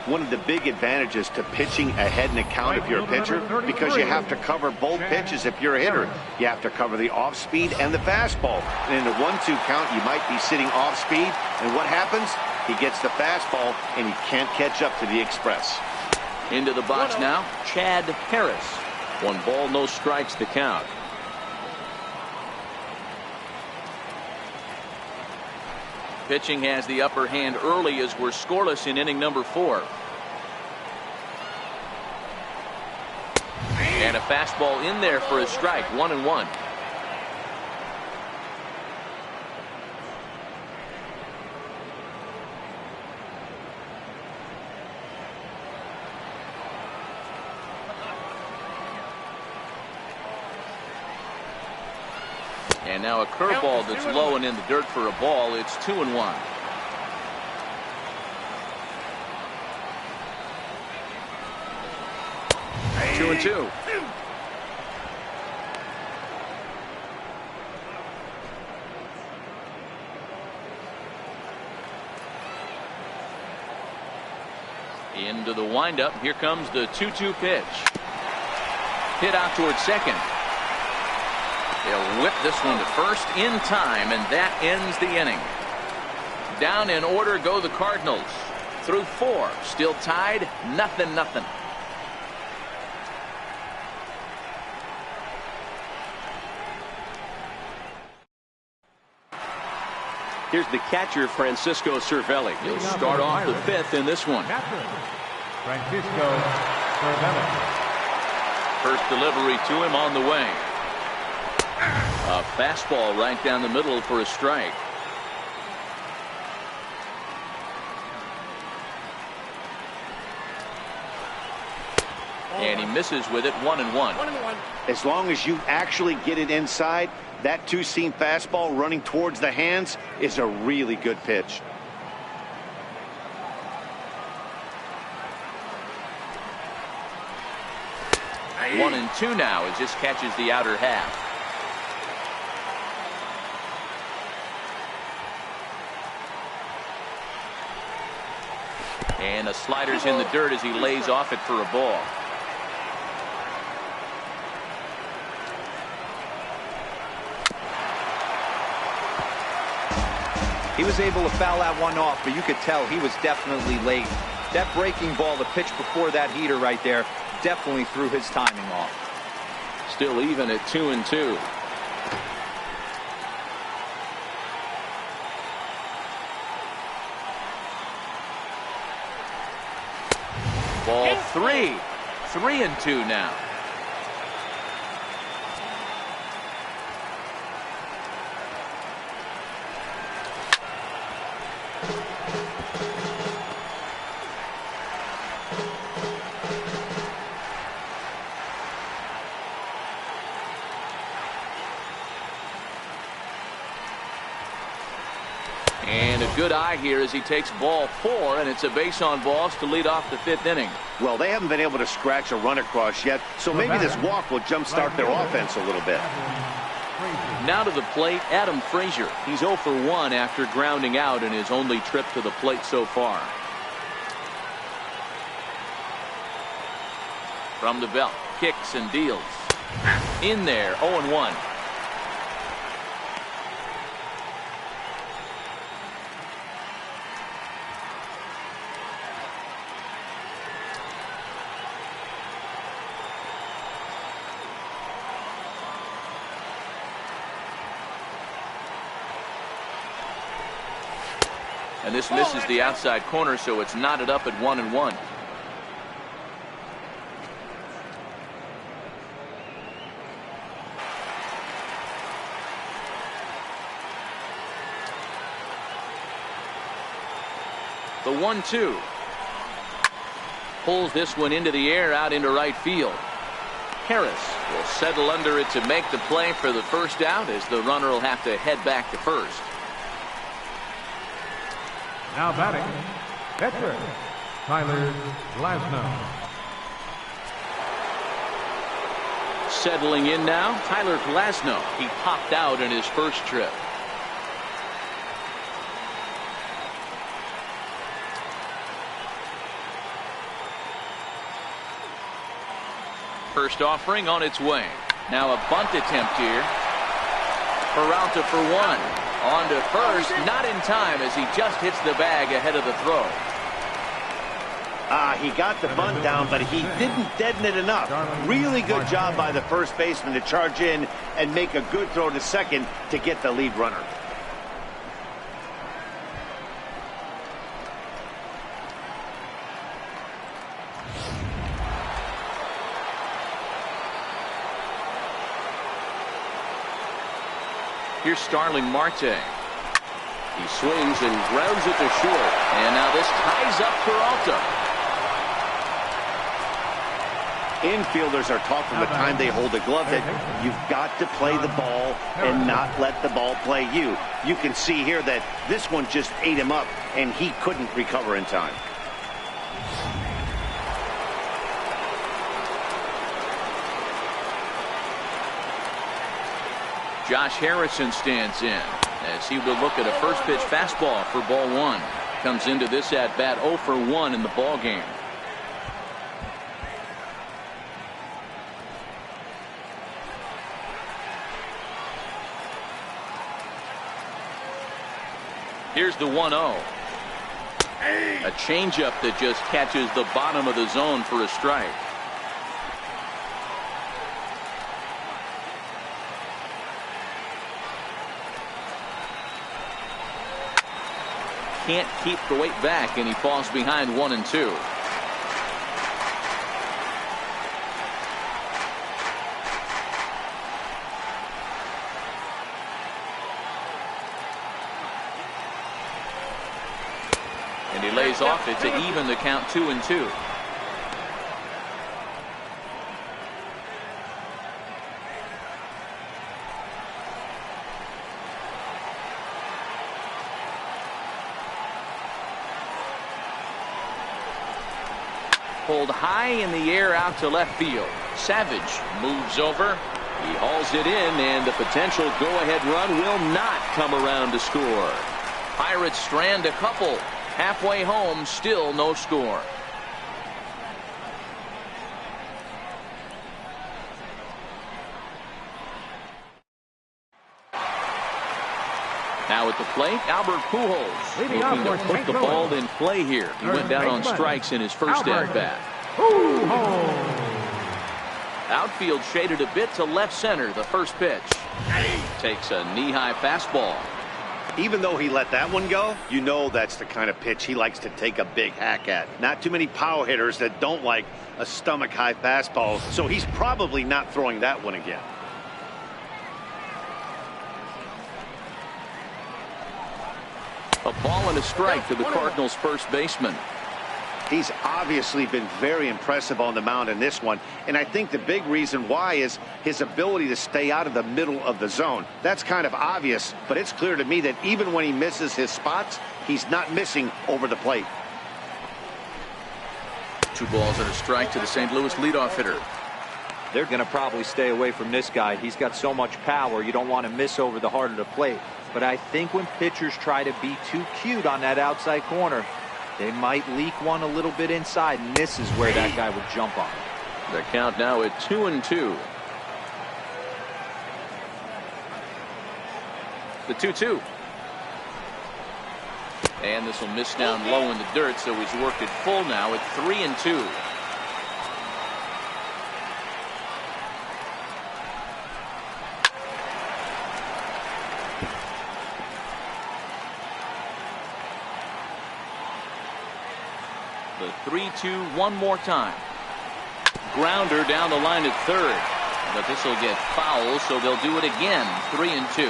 One of the big advantages to pitching ahead in a count if you're a pitcher, because you have to cover both pitches if you're a hitter. You have to cover the off speed and the fastball. And in the 1-2 count, you might be sitting off speed, and what happens? He gets the fastball and he can't catch up to the express. Into the box now, Chad Harris. 1 ball, no strikes to count. Pitching has the upper hand early as we're scoreless in inning number 4. And a fastball in there for a strike. 1-1. And now a curveball that's low and in the dirt for a ball. It's 2-1. Two and two. Into the windup. Here comes the 2-2 pitch. Hit out towards second. They'll whip this one to first in time, and that ends the inning. Down in order go the Cardinals. Through 4, still tied, 0-0. Here's the catcher, Francisco Cervelli. He'll start off the 5th in this one. Francisco Cervelli. First delivery to him on the way. A fastball right down the middle for a strike. And he misses with it. 1-1. As long as you actually get it inside, that two-seam fastball running towards the hands is a really good pitch. One and two now as this catches the outer half. And the slider's in the dirt as he lays off it for a ball. He was able to foul that one off, but you could tell he was definitely late. That breaking ball, the pitch before that heater right there, definitely threw his timing off. Still even at 2-2. Ball 3. 3-2 now. And a good eye here as he takes ball 4, and it's a base on balls to lead off the 5th inning. Well, they haven't been able to scratch a run across yet, so maybe this walk will jumpstart their offense a little bit. Now to the plate, Adam Frazier. He's 0 for 1 after grounding out in his only trip to the plate so far. From the belt, kicks and deals. In there, 0-1. And this misses the outside corner, so it's knotted up at 1-1. The 1-2. Pulls this one into the air out into right field. Harris will settle under it to make the play for the first out, as the runner will have to head back to first. Now batting, pitcher, Tyler Glasnow. Settling in now, Tyler Glasnow. He popped out in his first trip. First offering on its way. Now a bunt attempt here. Peralta for one. On to first, not in time as he just hits the bag ahead of the throw. He got the bunt down, but he didn't deaden it enough. Really good job by the first baseman to charge in and make a good throw to second to get the lead runner. Here's Starling Marte. He swings and grounds it to short. And now this ties up Peralta. Infielders are taught from the time they hold the glove that you've got to play the ball and not let the ball play you. You can see here that this one just ate him up and he couldn't recover in time. Josh Harrison stands in as he will look at a first pitch fastball for ball one. Comes into this at bat 0 for 1 in the ball game. Here's the 1-0. A changeup that just catches the bottom of the zone for a strike. Can't keep the weight back, and he falls behind 1-2. And he lays off it to even the count 2-2. Pulled high in the air out to left field. Savage moves over. He hauls it in, and the potential go-ahead run will not come around to score. Pirates strand a couple. Halfway home, still no score. Now at the plate, Albert Pujols looking to put the ball in play here. He went down on strikes in his first at-bat. Outfield shaded a bit to left center. The first pitch. Takes a knee-high fastball. Even though he let that one go, you know that's the kind of pitch he likes to take a big hack at. Not too many power hitters that don't like a stomach-high fastball, so he's probably not throwing that one again. A ball and a strike to the Cardinals' first baseman. He's obviously been very impressive on the mound in this one, and I think the big reason why is his ability to stay out of the middle of the zone. That's kind of obvious, but it's clear to me that even when he misses his spots, he's not missing over the plate. 2 balls and a strike to the St. Louis leadoff hitter. They're going to probably stay away from this guy. He's got so much power, you don't want to miss over the heart of the plate. But I think when pitchers try to be too cute on that outside corner, they might leak one a little bit inside, and this is where that guy would jump on. The count now at 2-2. The 2-2. And this will miss down low in the dirt, so he's worked it full now at 3-2. The 3-2 one more time. Grounder down the line at third, but this will get foul, so they'll do it again. 3-2.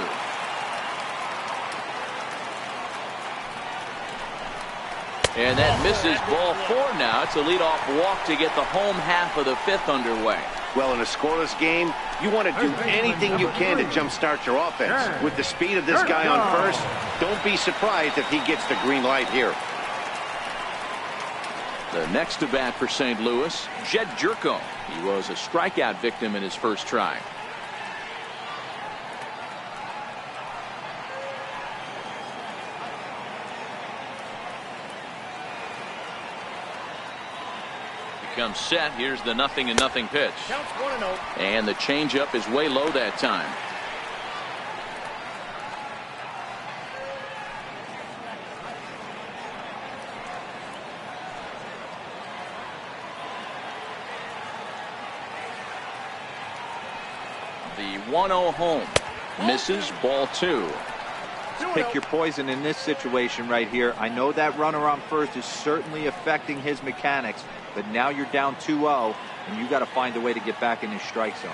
And that misses ball 4 now. It's a leadoff walk to get the home half of the 5th underway. Well, in a scoreless game, you want to do anything you can to jumpstart your offense. With the speed of this guy on first, don't be surprised if he gets the green light here. The next to bat for St. Louis, Jed Jerko. He was a strikeout victim in his first try. He comes set. Here's the 0-0 pitch. Counts 1-0. And the changeup is way low that time. The 1-0 home misses, ball 2. Pick your poison in this situation right here. I know that runner on first is certainly affecting his mechanics, but now you're down 2-0 and you got to find a way to get back in his strike zone.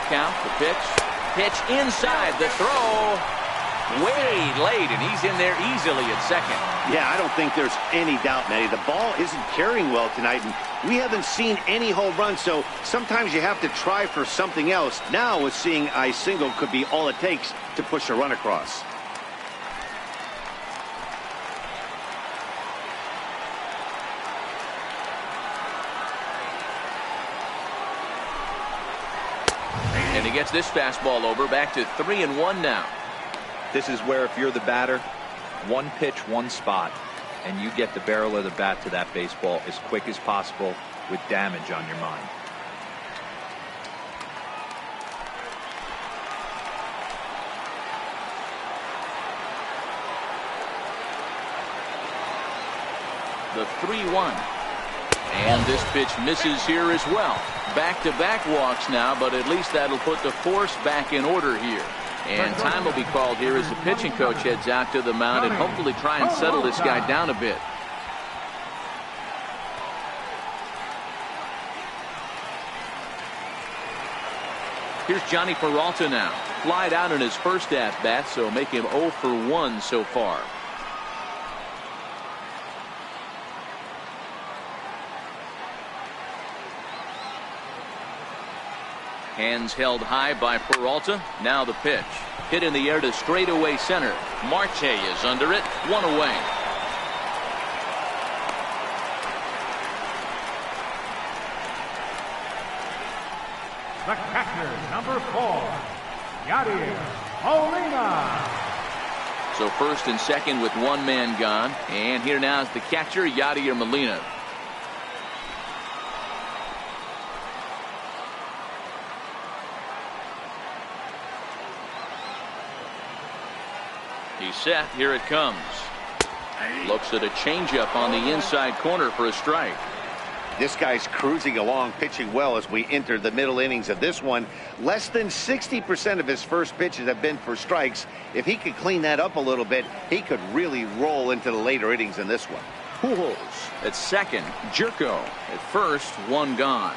Count, the pitch inside, the throw way late, and he's in there easily at second. Yeah, I don't think there's any doubt, Matty. The ball isn't carrying well tonight, and we haven't seen any home runs, so sometimes you have to try for something else. Now, with seeing a single could be all it takes to push a run across. And he gets this fastball over, back to 3-1 now. This is where if you're the batter, one pitch, one spot, and you get the barrel of the bat to that baseball as quick as possible with damage on your mind. The 3-1. And this pitch misses here as well. Back-to-back walks now, but at least that'll put the force back in order here. And time will be called here as the pitching coach heads out to the mound and hopefully try and settle this guy down a bit. Here's Johnny Peralta now. Flied out in his first at-bat, so make him 0 for 1 so far. Hands held high by Peralta. Now the pitch. Hit in the air to straightaway center. Marte is under it. 1 away. The catcher, number 4, Yadier Molina. So first and second with one man gone. And here now is the catcher, Yadier Molina. He's set. Here it comes. Looks at a changeup on the inside corner for a strike. This guy's cruising along, pitching well as we enter the middle innings of this one. Less than 60% of his first pitches have been for strikes. If he could clean that up a little bit, he could really roll into the later innings in this one. Pujols at second. Jerko at first. One gone.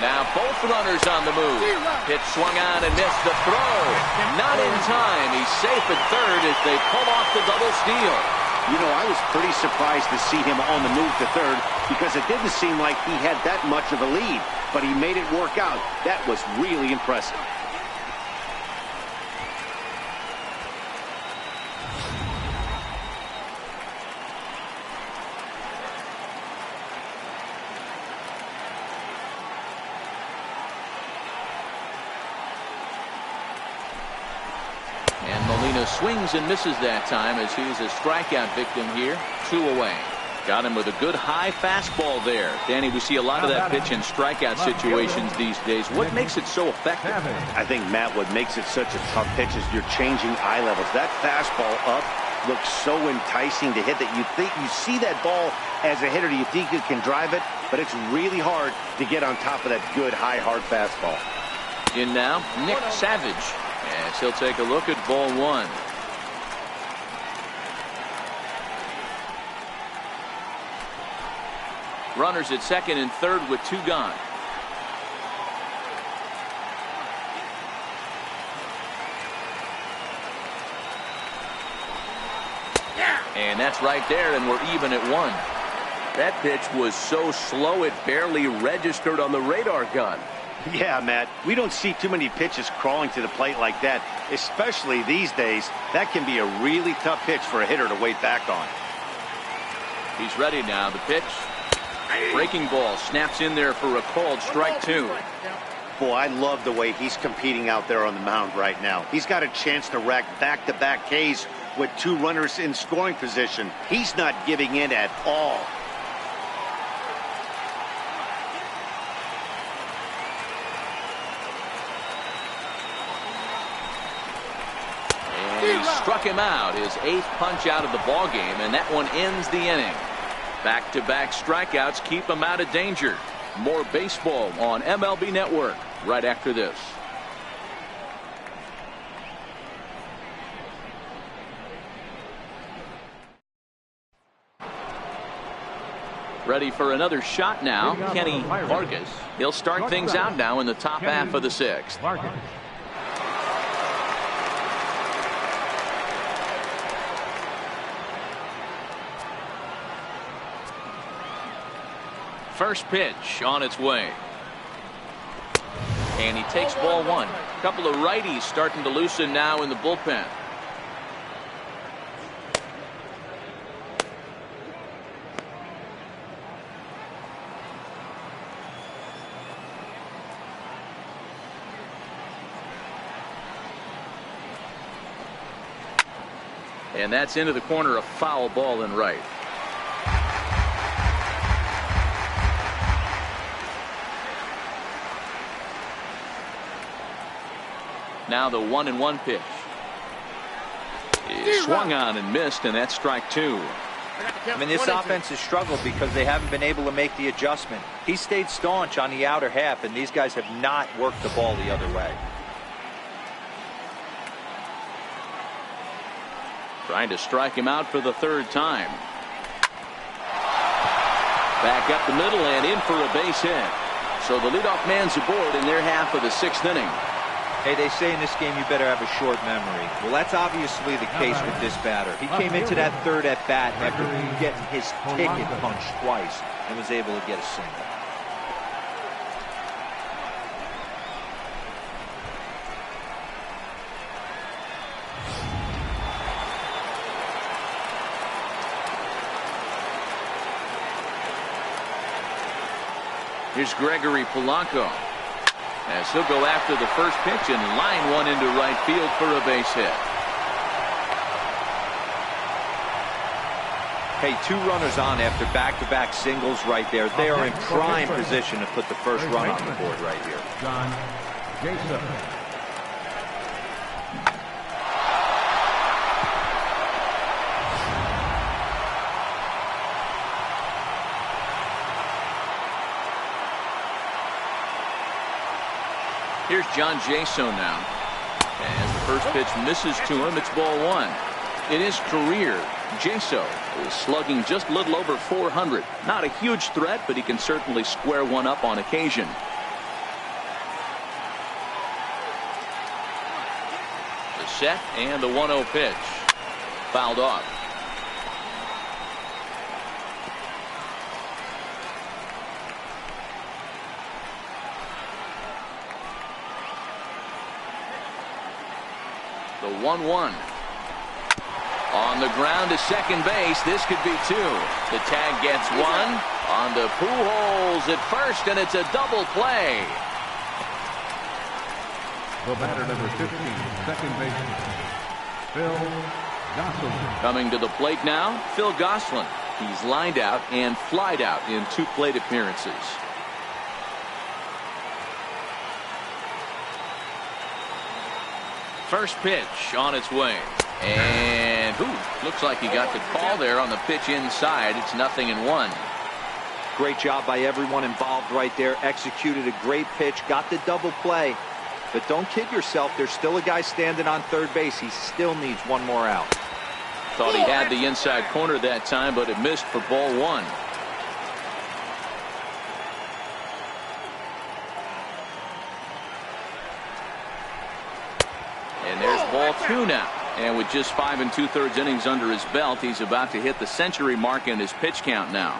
Now both runners on the move. Pitch swung on and missed the throw. Not in time. He's safe at third as they pull off the double steal. You know, I was pretty surprised to see him on the move to third because it didn't seem like he had that much of a lead, but he made it work out. That was really impressive. Molina swings and misses that time as he's a strikeout victim here. 2 away. Got him with a good high fastball there. Danny, we see a lot of that pitch in strikeout situations these days. What makes it so effective? I think, Matt, what makes it such a tough pitch is you're changing eye levels. That fastball up looks so enticing to hit that you think you see that ball as a hitter. You think you can drive it, but it's really hard to get on top of that good high hard fastball. In now, Nick Savage. As he'll take a look at ball 1. Runners at second and third with 2 gone. And that's right there, and we're even at 1. That pitch was so slow it barely registered on the radar gun. Yeah, Matt, we don't see too many pitches crawling to the plate like that, especially these days. That can be a really tough pitch for a hitter to wait back on. He's ready now. The pitch. Breaking ball snaps in there for a called strike 2. Boy, I love the way he's competing out there on the mound right now. He's got a chance to rack back-to-back Ks with 2 runners in scoring position. He's not giving in at all. And he struck him out, his 8th punch out of the ball game, and that one ends the inning. Back-to-back strikeouts keep him out of danger. More baseball on MLB Network right after this. Ready for another shot now, Kenny Vargas. He'll start things out now in the top half of the 6th. First pitch on its way. And he takes ball 1. A couple of righties starting to loosen now in the bullpen. And that's into the corner, a foul ball in right. Now the 1-1 pitch. He swung on and missed, and that's strike 2. I mean, this offense has struggled because they haven't been able to make the adjustment. He stayed staunch on the outer half, and these guys have not worked the ball the other way. Trying to strike him out for the 3rd time. Back up the middle and in for a base hit. So the leadoff man's aboard in their half of the 6th inning. Hey, they say in this game you better have a short memory. Well, that's obviously the case with this batter. He came into that 3rd at bat after getting his ticket punched twice and was able to get a single. Here's Gregory Polanco, as he'll go after the first pitch and line one into right field for a base hit. Hey, 2 runners on after back-to-back singles right there. They are in prime position to put the first run on the board right here. John Jason. Here's John Jason now. As the first pitch misses to him, it's ball 1. In his career, Jason is slugging just a little over 400. Not a huge threat, but he can certainly square one up on occasion. The set and the 1-0 pitch. Fouled off. The 1-1. On the ground to second base. This could be 2. The tag gets 1. On to Pujols at first, and it's a double play. The batter, number 15, second baseman. Phil Gosselin. Coming to the plate now, Phil Gosselin. He's lined out and flied out in 2 plate appearances. First pitch on its way. And looks like he got the call there on the pitch inside. It's 0-1. Great job by everyone involved right there. Executed a great pitch, got the double play. But don't kid yourself, there's still a guy standing on third base. He still needs one more out. Thought he had the inside corner that time, but it missed for ball 1. And there's ball 2 now. And with just 5 2/3 innings under his belt, he's about to hit the century mark in his pitch count now.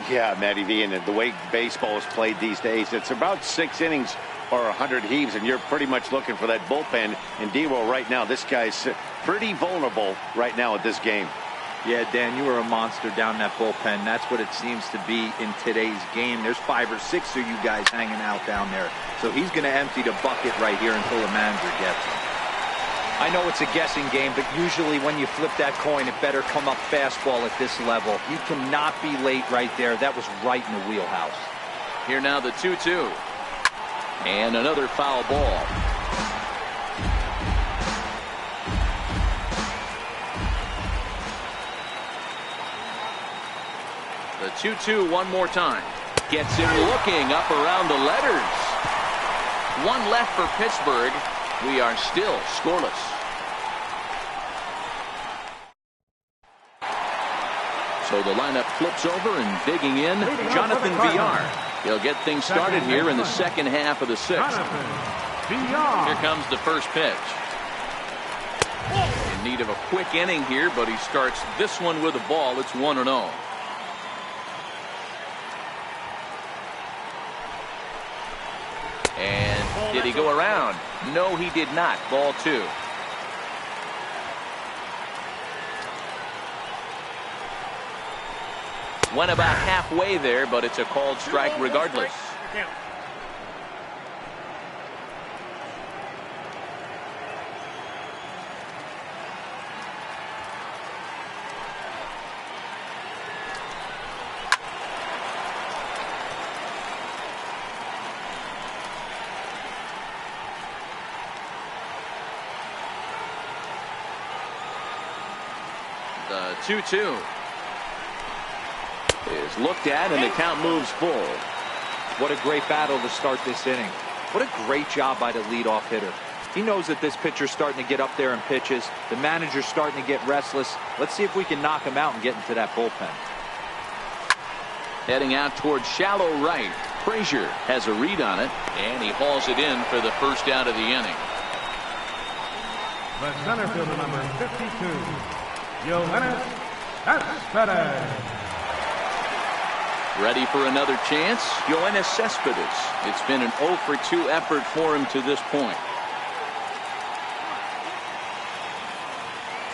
Yeah, Matty V, and the way baseball is played these days, it's about 6 innings or 100 heaves, and you're pretty much looking for that bullpen. And D-Roll right now, this guy's pretty vulnerable right now at this game. Yeah, Dan, you are a monster down that bullpen. That's what it seems to be in today's game. There's 5 or 6 of you guys hanging out down there. So he's going to empty the bucket right here until the manager gets him. I know it's a guessing game, but usually when you flip that coin, it better come up fastball at this level. You cannot be late right there. That was right in the wheelhouse. Here now the 2-2. And another foul ball. The 2-2 one more time. Gets him looking up around the letters. 1 left for Pittsburgh. We are still scoreless. So the lineup flips over, and digging in, Jonathan Villar. He'll get things started here in the second half of the 6th. Here comes the first pitch. In need of a quick inning here, but he starts this one with a ball. It's 1-0. And did he go around? No, he did not. Ball 2. Went about halfway there, but it's a called strike regardless. The 2-2 is looked at, and the count moves full. What a great battle to start this inning. What a great job by the leadoff hitter. He knows that this pitcher's starting to get up there in pitches. The manager's starting to get restless. Let's see if we can knock him out and get into that bullpen. Heading out towards shallow right. Frazier has a read on it, and he hauls it in for the first out of the inning. The center fielder, number 52, Yoenis Cespedes. Ready for another chance? Yoenis Cespedes. It's been an 0-for-2 effort for him to this point.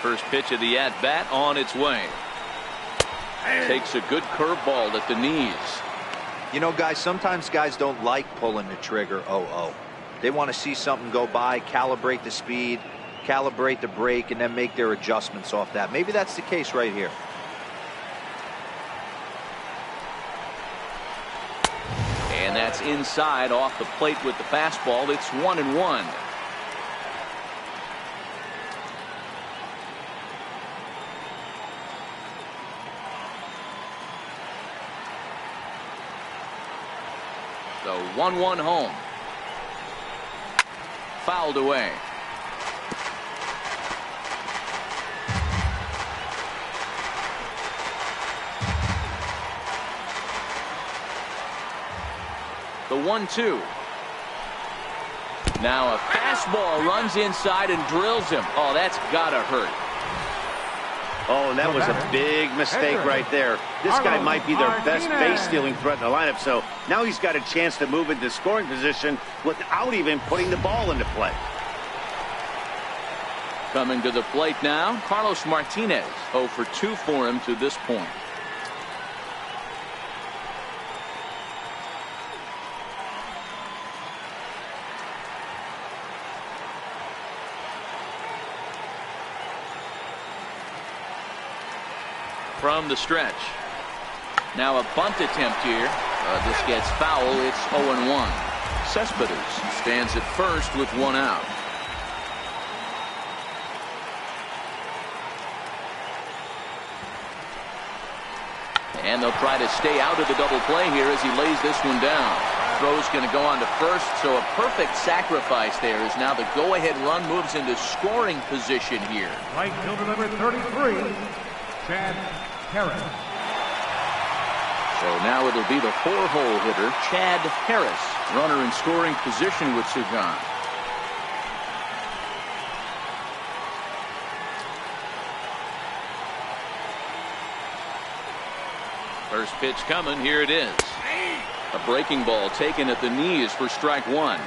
First pitch of the at-bat on its way. Takes a good curveball at the knees. You know, guys, sometimes guys don't like pulling the trigger 0-0. They want to see something go by, calibrate the speed, calibrate the break, and then make their adjustments off that. Maybe that's the case right here. And that's inside off the plate with the fastball. It's 1-1. The 1-1 home. Fouled away. The 1-2. Now a fastball runs inside and drills him. Oh, that's gotta hurt. Oh, and that was a big mistake right there. This guy might be their best base-stealing threat in the lineup, so now he's got a chance to move into scoring position without even putting the ball into play. Coming to the plate now, Carlos Martinez. 0-for-2 for him to this point. from the stretch. Now a bunt attempt here. This gets foul. It's 0-1. Cespedes stands at first with one out. And they'll try to stay out of the double play here as he lays this one down. Throw's going to go on to first, so a perfect sacrifice there as now the go-ahead run moves into scoring position here. Right fielder number 33, Chad Harris. So now it'll be the 4-hole hitter, Chad Harris. Runner in scoring position with Sugan. First pitch coming. Here it is. A breaking ball taken at the knees for strike one.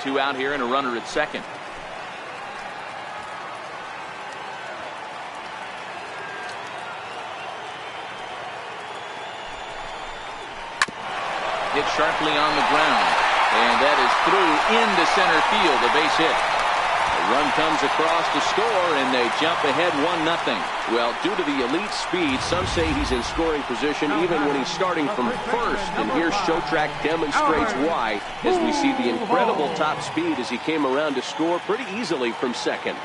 2 out here and a runner at second. Hit sharply on the ground, and that is through into center field. A base hit. A run comes across to score, and they jump ahead 1-0. Well, due to the elite speed, some say he's in scoring position even when he's starting from first. And here Showtrack demonstrates why, as we see the incredible top speed as he came around to score pretty easily from second.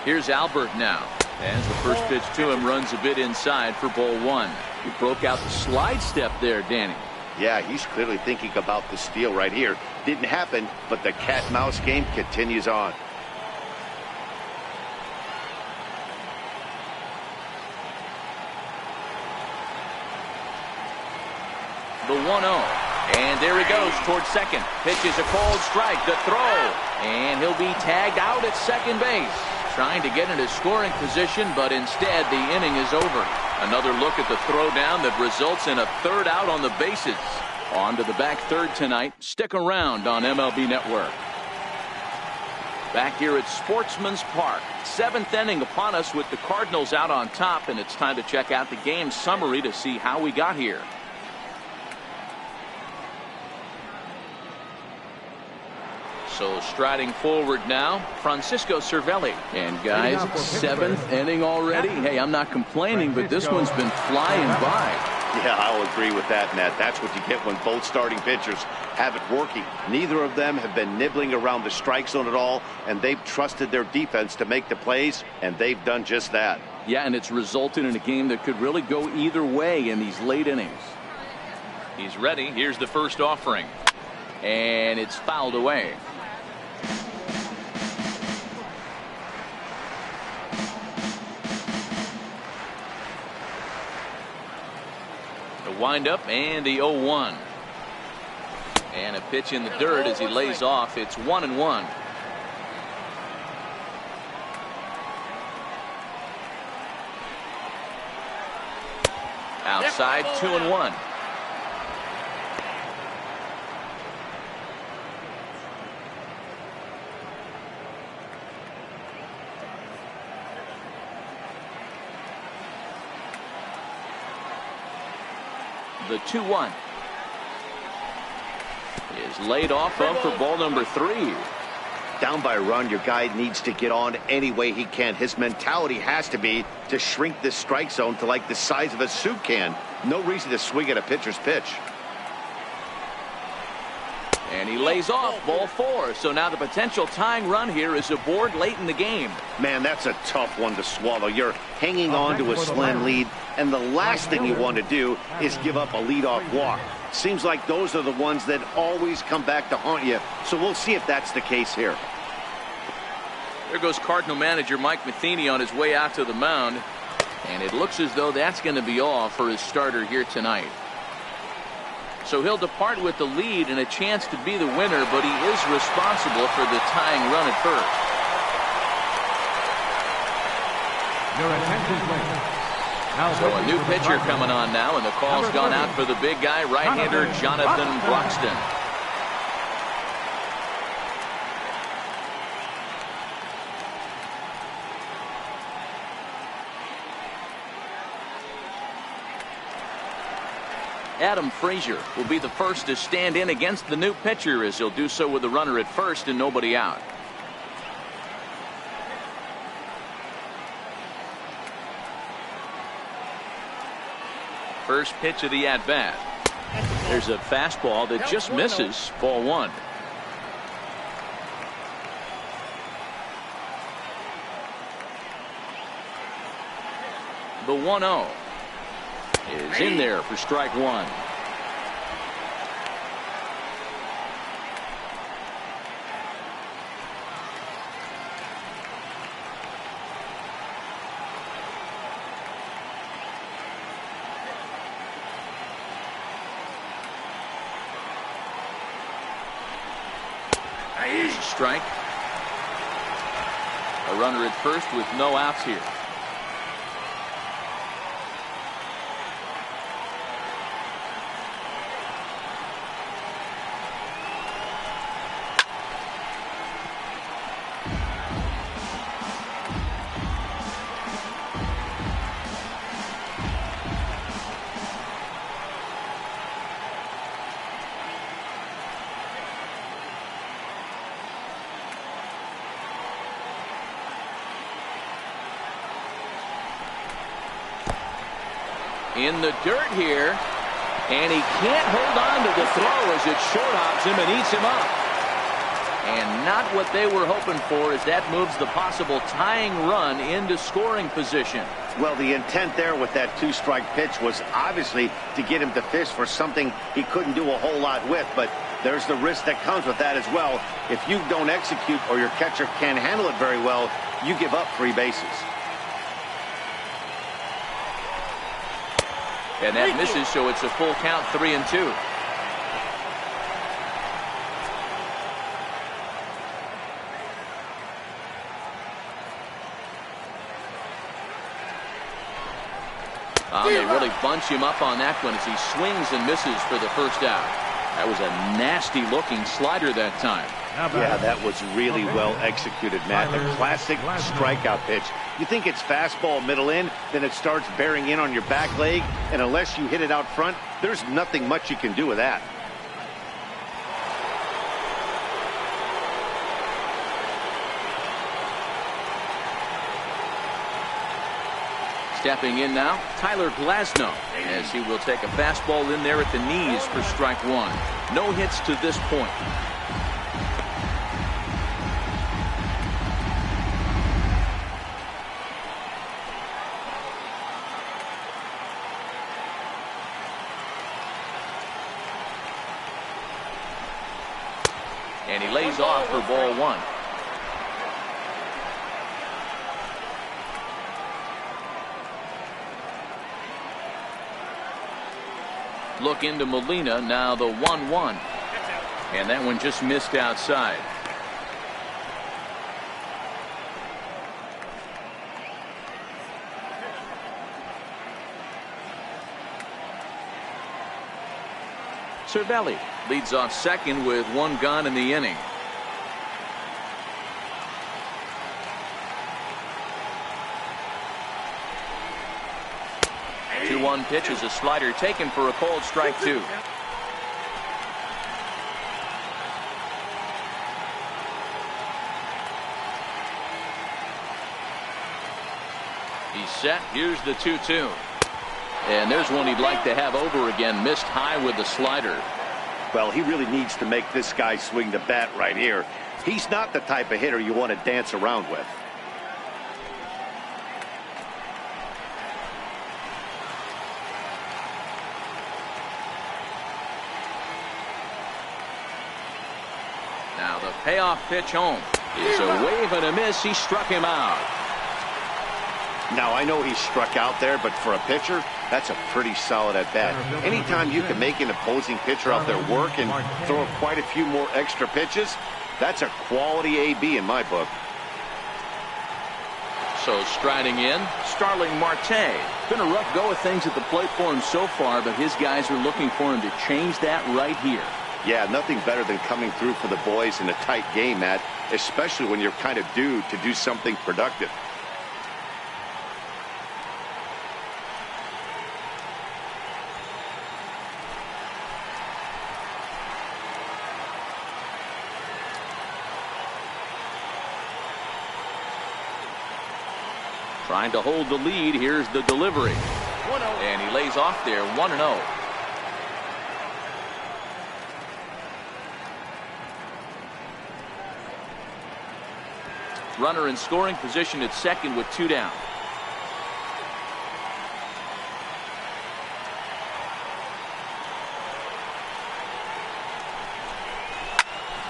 Here's Albert now. As the first pitch to him runs a bit inside for ball one. He broke out the slide step there, Danny. Yeah, he's clearly thinking about the steal right here. Didn't happen, but the cat-mouse game continues on. The 1-0. And there he goes towards second. Pitches a cold strike. The throw. And he'll be tagged out at second base. Trying to get into scoring position, but instead the inning is over. Another look at the throw down that results in a third out on the bases. On to the back third tonight. Stick around on MLB Network. Back here at Sportsman's Park. 7th inning upon us with the Cardinals out on top, and it's time to check out the game summary to see how we got here. So striding forward now, Francisco Cervelli. And guys, 7th inning already. Hey, I'm not complaining, but this one's been flying by. Yeah, I'll agree with that, Matt. That's what you get when both starting pitchers have it working. Neither of them have been nibbling around the strike zone at all, and they've trusted their defense to make the plays, and they've done just that. Yeah, and it's resulted in a game that could really go either way in these late innings. He's ready. Here's the first offering. And it's fouled away. Wind up and the 0-1. And a pitch in the dirt as he lays off. It's 1-1. Outside, 2-1. The 2-1 is laid off of for ball number 3. Down by a run, your guy needs to get on any way he can. His mentality has to be to shrink this strike zone to like the size of a soup can. No reason to swing at a pitcher's pitch. And he lays off ball 4. So now the potential tying run here is aboard late in the game. Man, that's a tough one to swallow. You're hanging on to a slim lead, and the last thing you want to do is give up a leadoff walk. Seems like those are the ones that always come back to haunt you. So we'll see if that's the case here. There goes Cardinal manager Mike Matheny on his way out to the mound. And it looks as though that's going to be all for his starter here tonight. So he'll depart with the lead and a chance to be the winner, but he is responsible for the tying run at first. Your attention, please. Now So a new pitcher coming on now, and the call's gone out for the big guy, right-hander Jonathan Broxton. Adam Frazier will be the first to stand in against the new pitcher, as he'll do so with the runner at first and nobody out. First pitch of the at-bat. There's a fastball that just misses. Ball one. The 1-0 is in there for strike one. Strike. A runner at first with no outs here. In the dirt here, and he can't hold on to the throw as it short hops him and eats him up. And not what they were hoping for, as that moves the possible tying run into scoring position. Well, the intent there with that two-strike pitch was obviously to get him to fish for something he couldn't do a whole lot with, but there's the risk that comes with that as well. If you don't execute or your catcher can't handle it very well, you give up 3 bases. And that misses, so it's a full count, 3-2. They really bunch him up on that one as he swings and misses for the first out. That was a nasty-looking slider that time. Yeah, that was really well executed, Matt. The classic strikeout pitch. You think it's fastball middle in, then it starts bearing in on your back leg, and unless you hit it out front, there's nothing much you can do with that. Stepping in now, Tyler Glasnow, as he will take a fastball in there at the knees for strike one. No hits to this point. And he lays off for ball one. Look into Molina, now the 1-1. And that one just missed outside. Cervelli leads off second with 1 gone in the inning. The 2-1 pitch is a slider taken for a cold strike 2. He's set. Here's the 2-2. And there's one he'd like to have over again. Missed high with the slider. Well, he really needs to make this guy swing the bat right here. He's not the type of hitter you want to dance around with. Now the payoff pitch home is a wave and a miss. He struck him out. Now, I know he struck out there, but for a pitcher, that's a pretty solid at-bat. Anytime you can make an opposing pitcher out there work and throw quite a few more extra pitches, that's a quality AB in my book. So striding in, Starling Marte. Been a rough go of things at the plate for him so far, but his guys are looking for him to change that right here. Yeah, nothing better than coming through for the boys in a tight game, Matt, especially when you're kind of due to do something productive. Trying to hold the lead. Here's the delivery. 1-0. And he lays off there, 1-0. Runner in scoring position at second with 2 down.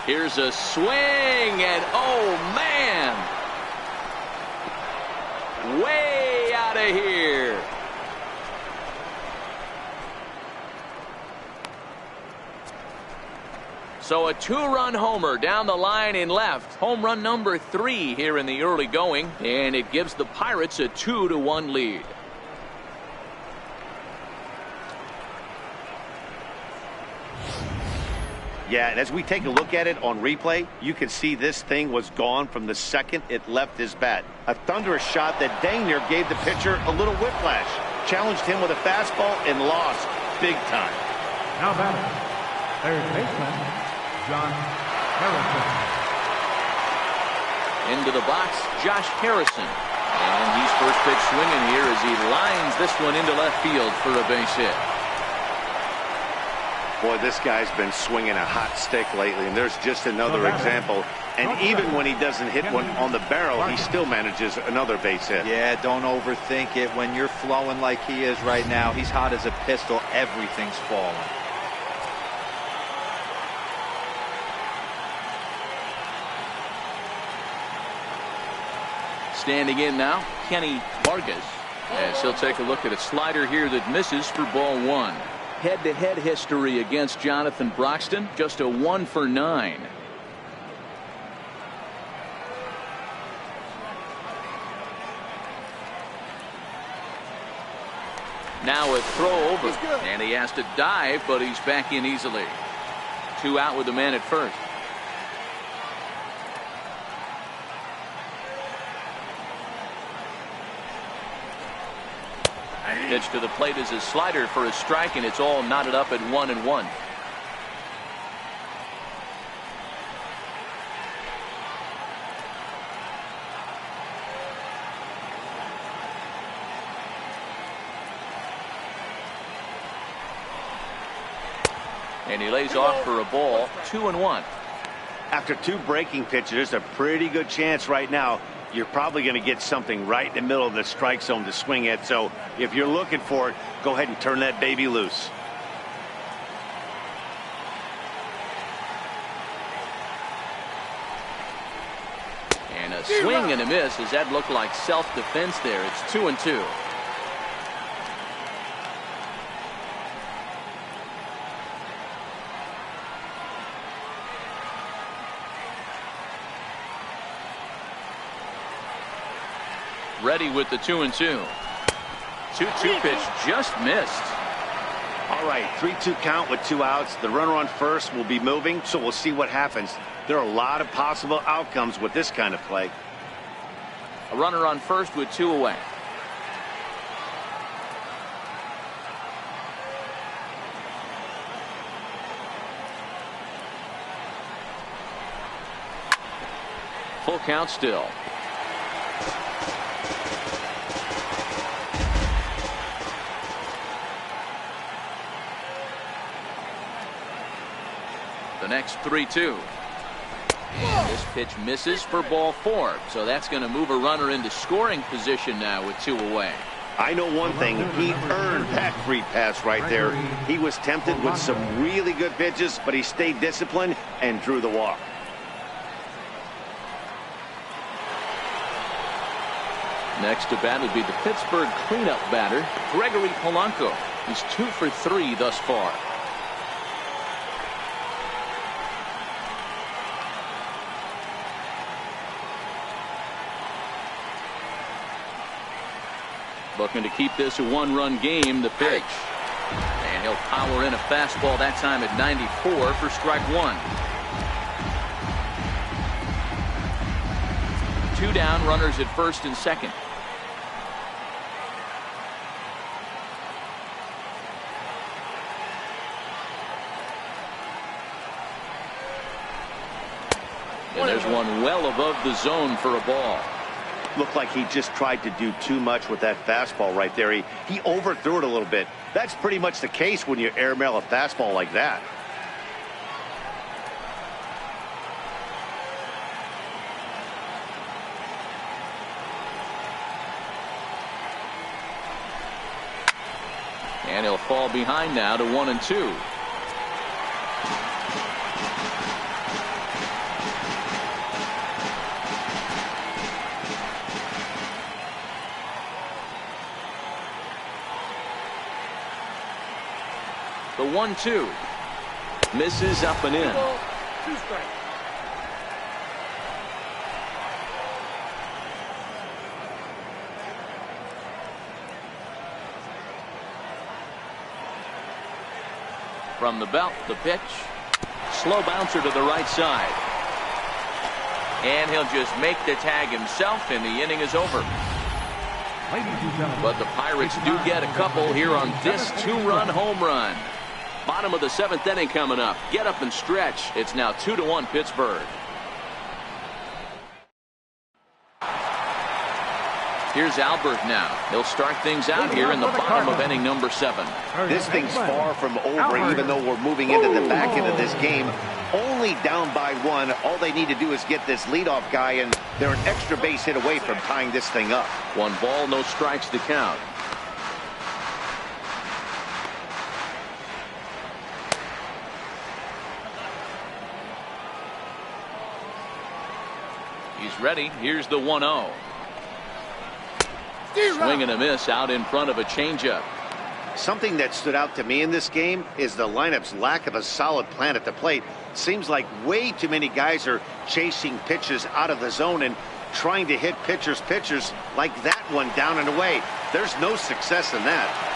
Here's a swing, and oh man, way out of here. So a 2-run homer down the line in left. Home run number 3 here in the early going, and it gives the Pirates a 2-1 lead. Yeah, and as we take a look at it on replay, you can see this thing was gone from the second it left his bat. A thunderous shot that dang near gave the pitcher a little whiplash. Challenged him with a fastball and lost big time. Now batting, third baseman, John Harrison. Into the box, Josh Harrison. And he's first pitch swinging here as he lines this one into left field for a base hit. Boy, this guy's been swinging a hot stick lately, and there's just another example. And even when he doesn't hit one on the barrel, he still manages another base hit. Yeah, don't overthink it. When you're flowing like he is right now, he's hot as a pistol. Everything's falling. Standing in now, Kenny Vargas, as he'll take a look at a slider here that misses for ball 1. Head-to-head history against Jonathan Broxton, just a 1 for 9. Now a throw over, and he has to dive, but he's back in easily. 2 out with the man at first. Pitch to the plate is a slider for a strike, and it's all knotted up at 1-1. And he lays off for a ball, 2-1. After 2 breaking pitches, there's a pretty good chance right now you're probably going to get something right in the middle of the strike zone to swing at. So if you're looking for it, go ahead and turn that baby loose. And a swing and a miss. Does that look like self-defense there? It's 2-2. Ready with the 2-2. 2-2 pitch just missed. All right, 3-2 count with 2 outs. The runner on first will be moving, so we'll see what happens. There are a lot of possible outcomes with this kind of play. A runner on first with 2 away. Full count still. The next 3-2. And this pitch misses for ball 4. So that's going to move a runner into scoring position now with 2 away. I know one thing. He earned that free pass right there. He was tempted with some really good pitches, but he stayed disciplined and drew the walk. Next to bat would be the Pittsburgh cleanup batter, Gregory Polanco. He's 2 for 3 thus far. Looking to keep this a 1-run game. The pitch. And he'll power in a fastball that time at 94 for strike 1. 2 down, runners at first and second. And there's one well above the zone for a ball. Looked like he just tried to do too much with that fastball right there. He overthrew it a little bit. That's pretty much the case when you airmail a fastball like that. And he'll fall behind now to 1-2. The 1-2 misses up and in. 2 strikes. From the belt, the pitch. Slow bouncer to the right side. And he'll just make the tag himself, and the inning is over. But the Pirates do get a couple here on this 2-run home run. Bottom of the 7th inning coming up. Get up and stretch. It's now 2-1 Pittsburgh. Here's Albert now. He'll start things out here in the bottom of inning number 7. This thing's far from over, even though we're moving into the back end of this game. Only down by 1. All they need to do is get this leadoff guy, and they're an extra base hit away from tying this thing up. 1 ball, no strikes to count. He's ready. Here's the 1-0. Swing and a miss out in front of a changeup. Something that stood out to me in this game is the lineup's lack of a solid plan at the plate. Seems like way too many guys are chasing pitches out of the zone and trying to hit pitchers like that one down and away. There's no success in that.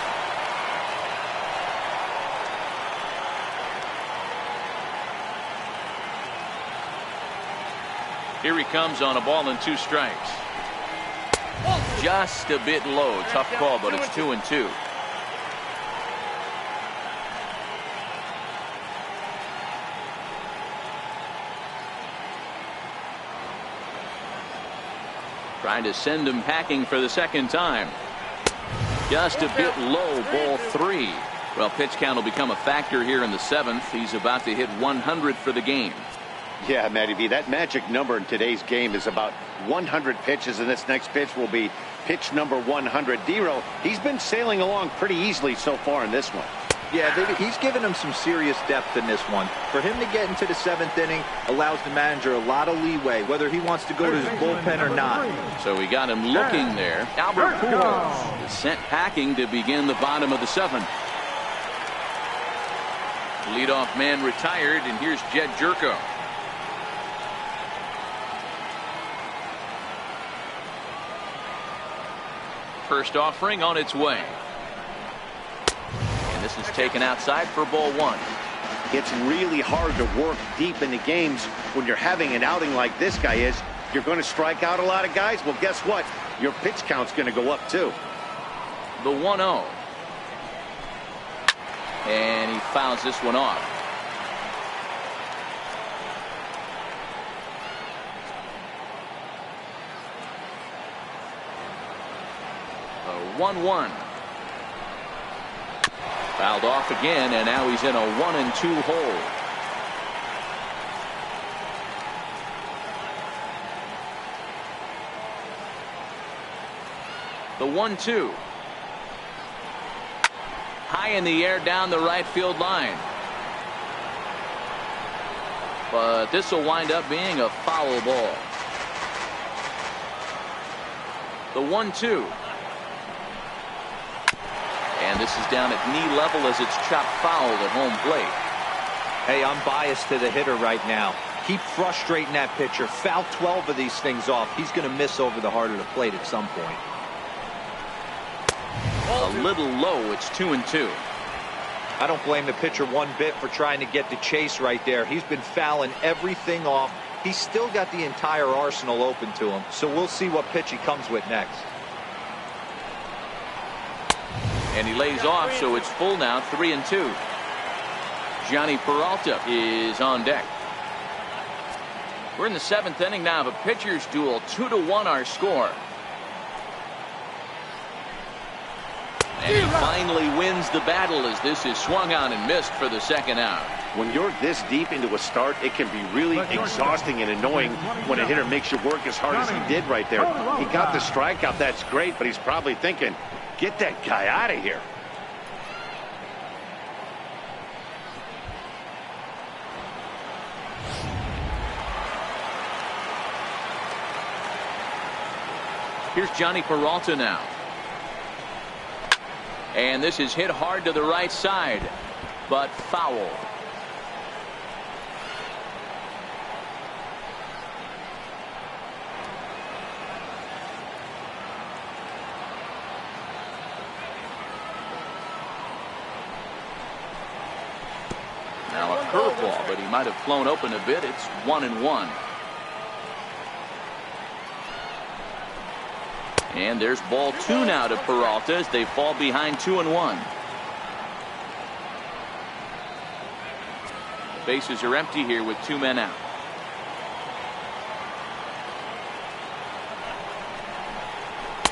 Here he comes on a ball and 2 strikes. Just a bit low. Tough call, but it's 2-2. Trying to send him packing for the 2nd time. Just a bit low, ball 3. Well, pitch count will become a factor here in the 7th. He's about to hit 100 for the game. Yeah, Matty B, that magic number in today's game is about 100 pitches, and this next pitch will be pitch number 100. Dero, he's been sailing along pretty easily so far in this one. Yeah, he's given him some serious depth in this one. For him to get into the 7th inning allows the manager a lot of leeway, whether he wants to go to his bullpen or not. So we got him looking there. Albert Pujols sent packing to begin the bottom of the 7th. Leadoff man retired, and here's Jed Jerko. First offering on its way. And this is taken outside for ball 1. It's really hard to work deep into games when you're having an outing like this guy is. You're going to strike out a lot of guys. Well, guess what? Your pitch count's going to go up too. The 1-0. And he fouls this one off. The 1-1. Fouled off again, and now he's in a 1-2 hole. The 1-2. High in the air down the right field line. But this will wind up being a foul ball. The 1-2. And this is down at knee level as it's chopped foul at home plate. Hey, I'm biased to the hitter right now. Keep frustrating that pitcher. Foul 12 of these things off. He's going to miss over the heart of the plate at some point. A little low. It's 2-2. I don't blame the pitcher one bit for trying to get the chase right there. He's been fouling everything off. He's still got the entire arsenal open to him. So we'll see what pitch he comes with next. And he lays off, so it's full now, 3-2. Johnny Peralta is on deck. We're in the 7th inning now of a pitcher's duel. 2-1 our score. finally wins the battle as this is swung on and missed for the second out. When you're this deep into a start, it can be really exhausting and annoying when a hitter makes you work as hard as he did right there. He got the strikeout, that's great, but he's probably thinking, get that guy out of here. Here's Johnny Peralta now. And this is hit hard to the right side, but foul. Now a curveball, but he might have flown open a bit. It's 1-1. And there's ball 2 now to Peralta as they fall behind 2-1. Bases are empty here with 2 men out.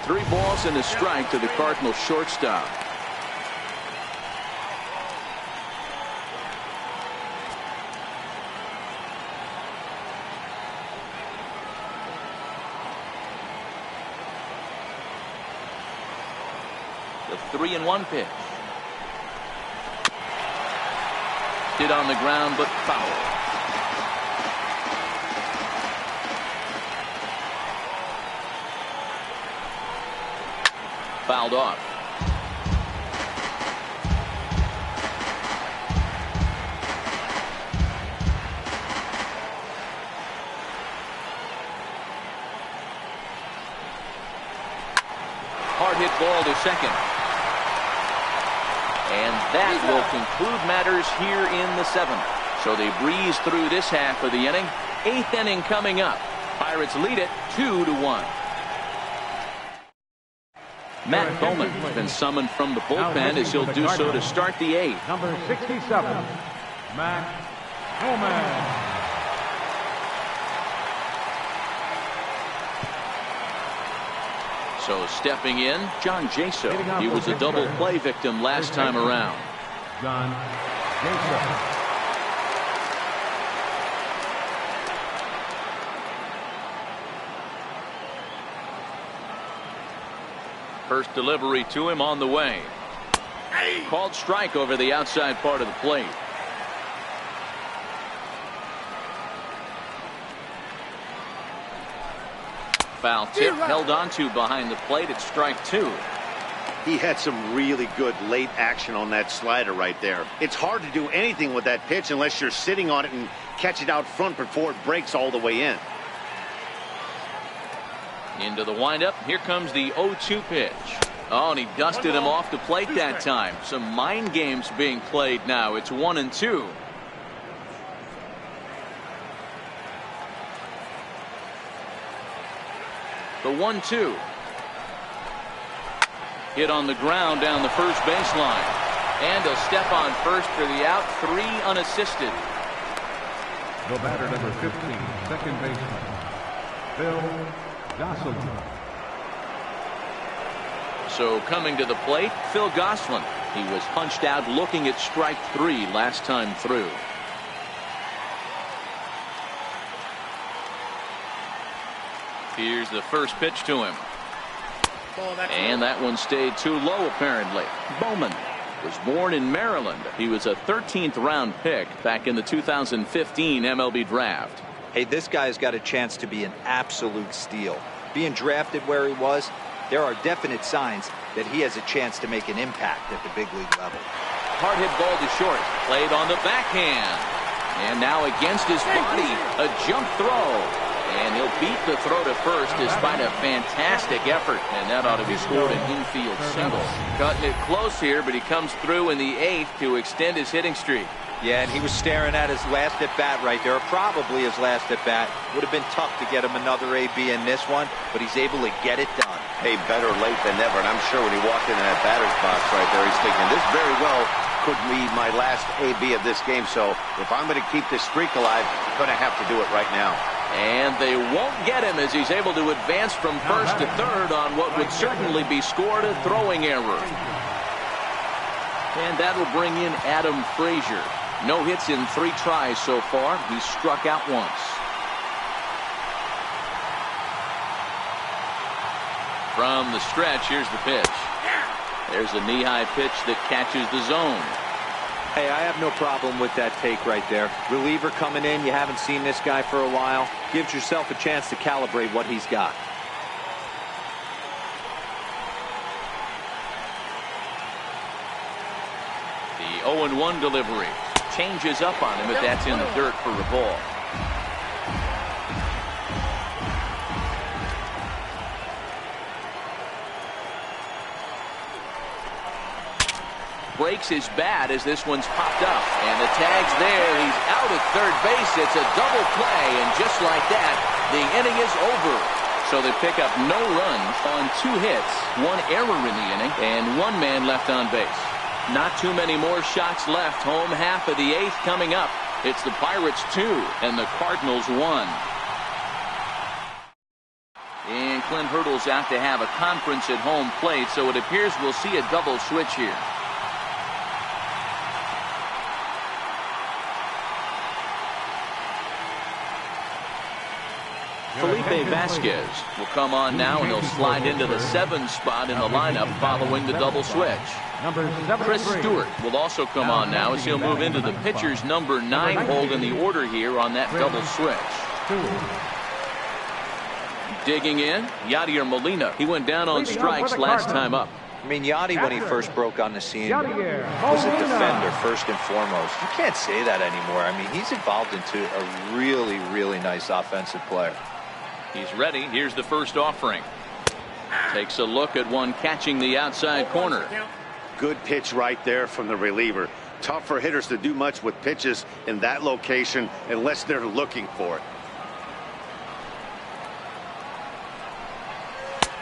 Three balls and a strike to the Cardinals shortstop. The 3-1 pitch. Hit on the ground, but foul. Fouled off. Hard hit ball to second. And that will conclude matters here in the 7th. So they breeze through this half of the inning. 8th inning coming up. Pirates lead it 2-1. Matt Bowman has been summoned from the bullpen as he'll do so to start the 8th. Number 67, Matt Bowman. So stepping in, John Jaso. He was a double play victim last time around. John Jaso. First delivery to him on the way. Called strike over the outside part of the plate. Foul tip held onto behind the plate at strike 2. He had some really good late action on that slider right there. It's hard to do anything with that pitch unless you're sitting on it and catch it out front before it breaks all the way in. Into the windup. Here comes the 0-2 pitch. Oh, and he dusted him off the plate that time. Some mind games being played now. It's 1-2. The 1-2. Hit on the ground down the first baseline. And a step on first for the out. 3 unassisted. The batter, number 15, second baseman, Phil Gosselin. So coming to the plate, Phil Gosselin. He was punched out looking at strike 3 last time through. Here's the first pitch to him. And that one stayed too low apparently. Bowman was born in Maryland. He was a 13th round pick back in the 2015 MLB draft. Hey, this guy's got a chance to be an absolute steal. Being drafted where he was, there are definite signs that he has a chance to make an impact at the big league level. Hard hit ball to short. Played on the backhand. And now against his body, a jump throw. And he'll beat the throw to first despite a fantastic effort. And that ought to be scored an infield single. Cutting it close here, but he comes through in the 8th to extend his hitting streak. Yeah, and he was staring at his last at bat right there, or probably his last at bat. Would have been tough to get him another AB in this one, but he's able to get it done. Hey, better late than never. And I'm sure when he walked into that batter's box right there, he's thinking, this very well could be my last AB of this game. So if I'm going to keep this streak alive, I'm going to have to do it right now. And they won't get him as he's able to advance from first to third on what would certainly be scored a throwing error. And that'll bring in Adam Frazier. No hits in 3 tries so far. He's struck out once. From the stretch, here's the pitch. There's a knee-high pitch that catches the zone. Hey, I have no problem with that take right there. Reliever coming in, you haven't seen this guy for a while. Gives yourself a chance to calibrate what he's got. The 0-1 delivery. Changes up on him, but that's in the dirt for a ball. Breaks his bat as this one's popped up. And the tag's there. He's out at third base. It's a double play. And just like that, the inning is over. So they pick up no runs on 2 hits, 1 error in the inning, and 1 man left on base. Not too many more shots left. Home half of the 8th coming up. It's the Pirates 2 and the Cardinals 1. And Clint Hurdle's out to have a conference at home plate, so it appears we'll see a double switch here. Felipe Vasquez will come on now, and he'll slide into the 7 spot in the lineup following the double switch. Chris Stewart will also come on now as he'll move into the pitcher's number 9 hold in the order here on that double switch. Digging in, Yadier Molina. He went down on strikes last time up. I mean, Yadi, when he first broke on the scene, was a defender first and foremost. You can't say that anymore. I mean, he's evolved into a really, really nice offensive player. He's ready. Here's the first offering. Takes a look at one catching the outside corner. Good pitch right there from the reliever. Tough for hitters to do much with pitches in that location unless they're looking for it.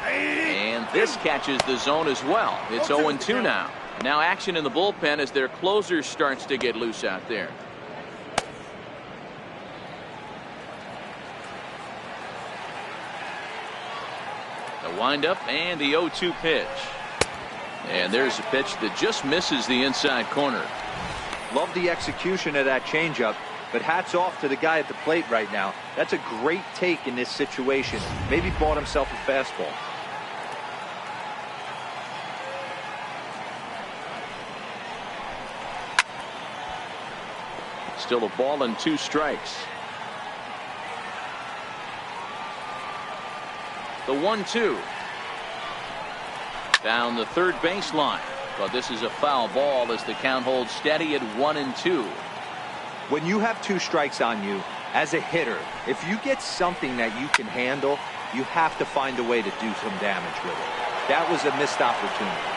And this catches the zone as well. It's 0-2 now. Now action in the bullpen as their closer starts to get loose out there. The windup and the 0-2 pitch. And there's a pitch that just misses the inside corner. Love the execution of that changeup, but hats off to the guy at the plate right now. That's a great take in this situation. Maybe bought himself a fastball. Still a ball and 2 strikes. The 1-2. Down the third baseline. But this is a foul ball as the count holds steady at 1-2. When you have 2 strikes on you, as a hitter, if you get something that you can handle, you have to find a way to do some damage with it. That was a missed opportunity.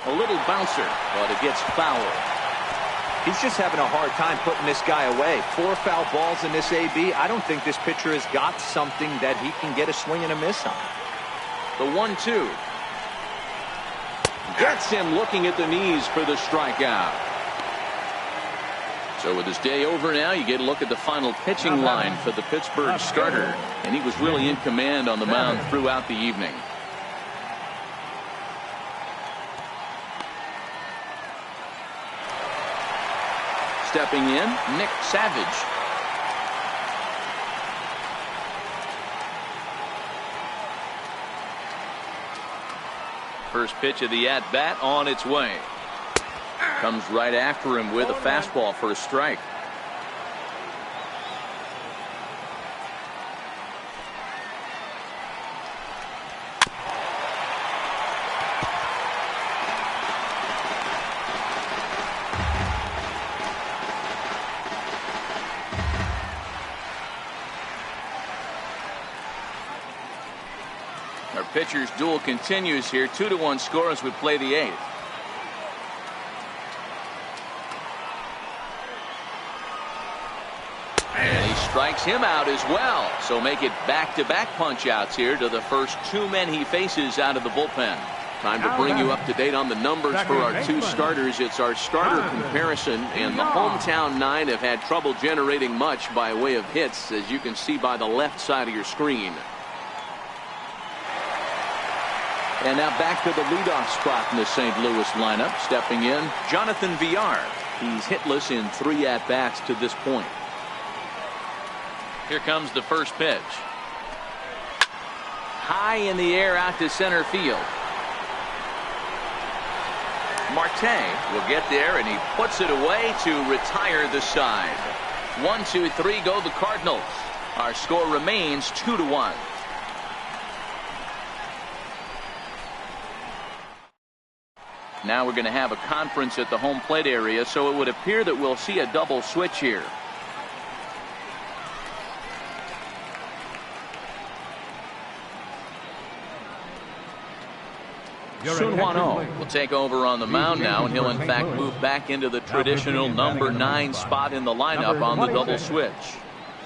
A little bouncer, but it gets fouled. He's just having a hard time putting this guy away. 4 foul balls in this AB. I don't think this pitcher has got something that he can get a swing and a miss on. The 1-2. Gets him looking at the knees for the strikeout. So with his day over now, you get a look at the final pitching line for the Pittsburgh starter. And he was really in command on the mound throughout the evening. Stepping in, Nick Savage. First pitch of the at-bat on its way. Comes right after him with a fastball for a strike. Our pitcher's duel continues here. 2-1 score as we play the 8th. And he strikes him out as well. So make it back-to-back punch outs here to the first 2 men he faces out of the bullpen. Time to bring you up to date on the numbers for our two starters. It's our starter comparison, and the hometown nine have had trouble generating much by way of hits, as you can see by the left side of your screen. And now back to the leadoff spot in the St. Louis lineup. Stepping in, Jonathan Villar. He's hitless in 3 at-bats to this point. Here comes the first pitch. High in the air out to center field. Marte will get there, and he puts it away to retire the side. 1-2-3 go the Cardinals. Our score remains 2-1. Now we're going to have a conference at the home plate area, so it would appear that we'll see a double switch here. Sun Hwan-Oh will take over on the mound now, and he'll in fact move back into the traditional number 9 spot in the lineup on the double switch.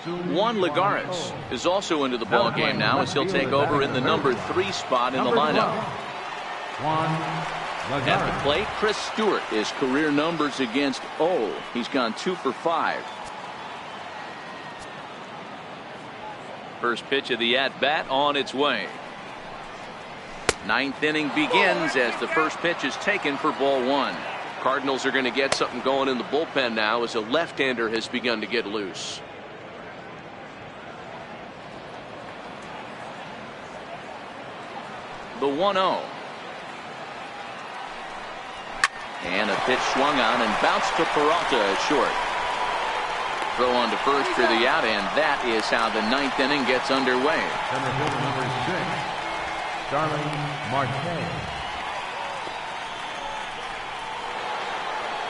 Juan Lagares is also into the ball game now, as he'll take over in the number 3 spot in the lineup. At the plate, Chris Stewart. His career numbers against O. He's gone 2 for 5. First pitch of the at-bat on its way. 9th inning begins as the first pitch is taken for ball 1. Cardinals are going to get something going in the bullpen now, as a left-hander has begun to get loose. The 1-0. And a pitch swung on and bounced to Peralta as short. Throw on to first for the out, and that is how the 9th inning gets underway. Center fielder number 6, Starling Marte.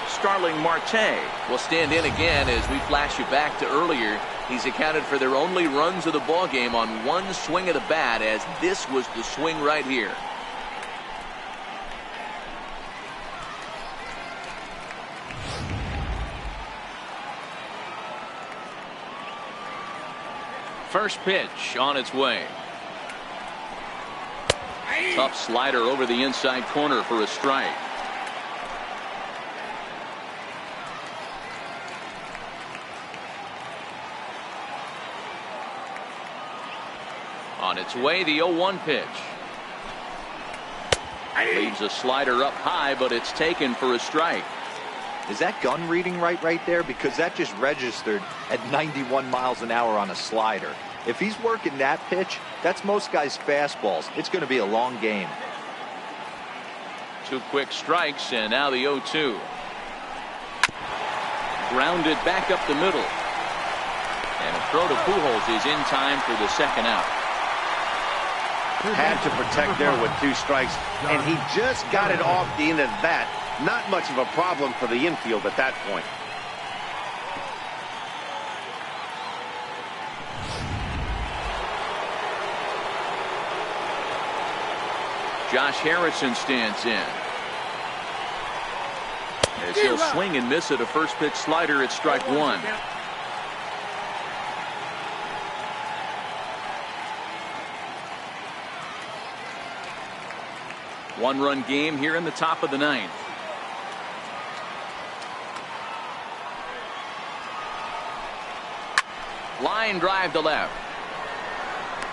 Starling Marte will stand in again as we flash you back to earlier. He's accounted for their only runs of the ball game on one swing of the bat, as this was the swing right here. First pitch on its way. Tough slider over the inside corner for a strike. On its way, the 0-1 pitch. Leaves a slider up high, but it's taken for a strike. Is that gun reading right there? Because that just registered at 91 miles an hour on a slider. If he's working that pitch, that's most guys' fastballs. It's going to be a long game. 2 quick strikes, and now the 0-2. Grounded back up the middle. And a throw to Pujols is in time for the second out. Had to protect there with 2 strikes, and he just got it off the end of that. Not much of a problem for the infield at that point. Josh Harrison stands in. As he'll swing and miss at a first pitch slider at strike 1. One-run game here in the top of the 9th. Line drive to left.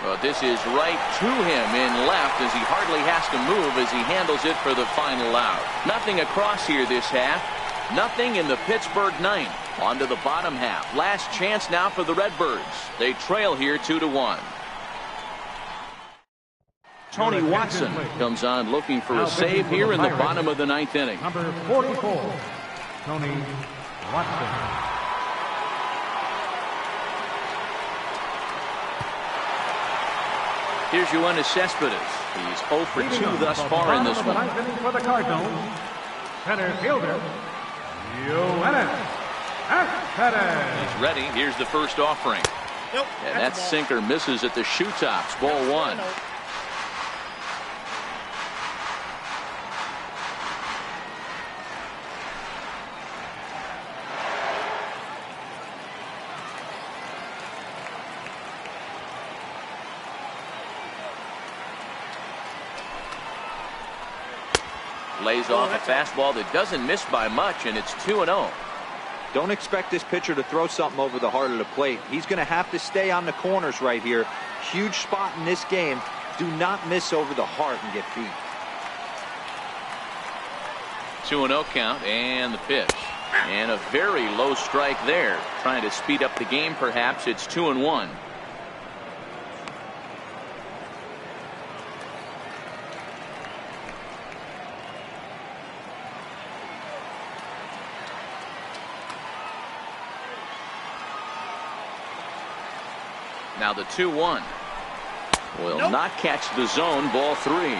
Well, this is right to him in left, as he hardly has to move as he handles it for the final out. Nothing across here this half. Nothing in the Pittsburgh 9th. On to the bottom half. Last chance now for the Redbirds. They trail here 2-1. Tony Watson comes on looking for a save here in the bottom of the 9th inning. Number 44, Tony Watson. Here's Yoenis Cespedes. He's 0 for 2 thus far in this one. For the Cardinals, center fielder, Yoenis Cespedes. He's ready. Here's the first offering. Nope. And that sinker misses at the shoe tops. Ball 1. Lays off a fastball that doesn't miss by much, and it's 2-0. Don't expect this pitcher to throw something over the heart of the plate. He's going to have to stay on the corners right here. Huge spot in this game. Do not miss over the heart and get beat. 2-0 count, and the pitch. And a very low strike there. Trying to speed up the game, perhaps. It's 2-1. Now the 2-1 will not catch the zone. Ball 3.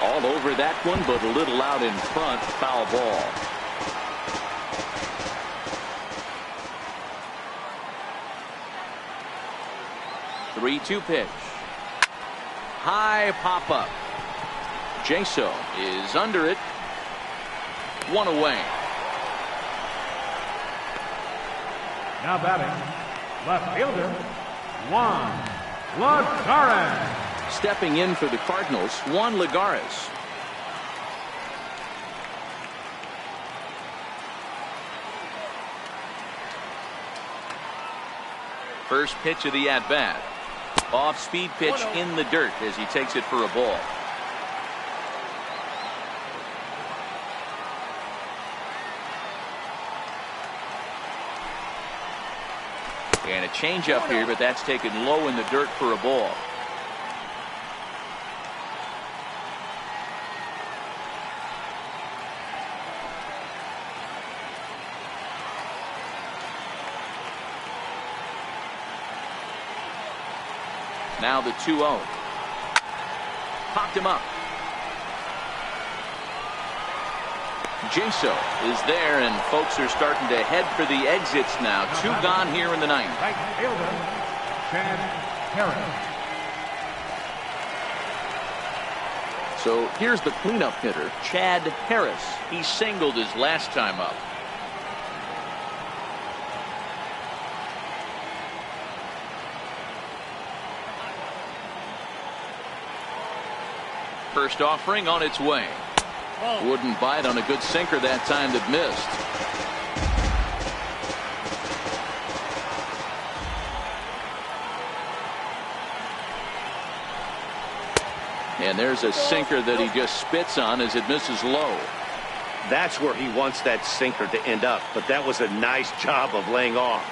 All over that one, but a little out in front. Foul ball. The 3-2 pitch. High pop up. Jaso is under it. One away. Now batting, left fielder, Juan Lagares. Stepping in for the Cardinals, Juan Lagares. First pitch of the at-bat. Off-speed pitch in the dirt as he takes it for a ball. And a changeup here, but that's taken low in the dirt for a ball. Now the 2-0. Popped him up. Jaso is there, and folks are starting to head for the exits now. 2 gone here in the 9th. Right fielder, Chad Harris. So here's the cleanup hitter, Chad Harris. He singled his last time up. First offering on its way. Wouldn't bite on a good sinker that time that missed. And there's a sinker that he just spits on as it misses low. That's where he wants that sinker to end up, but that was a nice job of laying off.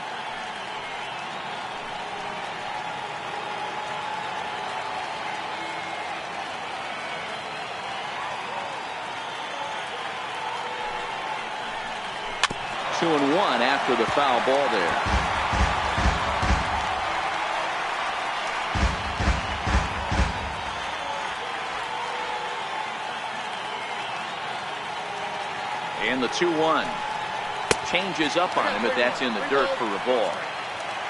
Two and one after the foul ball there. And the 2-1 changes up on him, but that's in the dirt for a ball.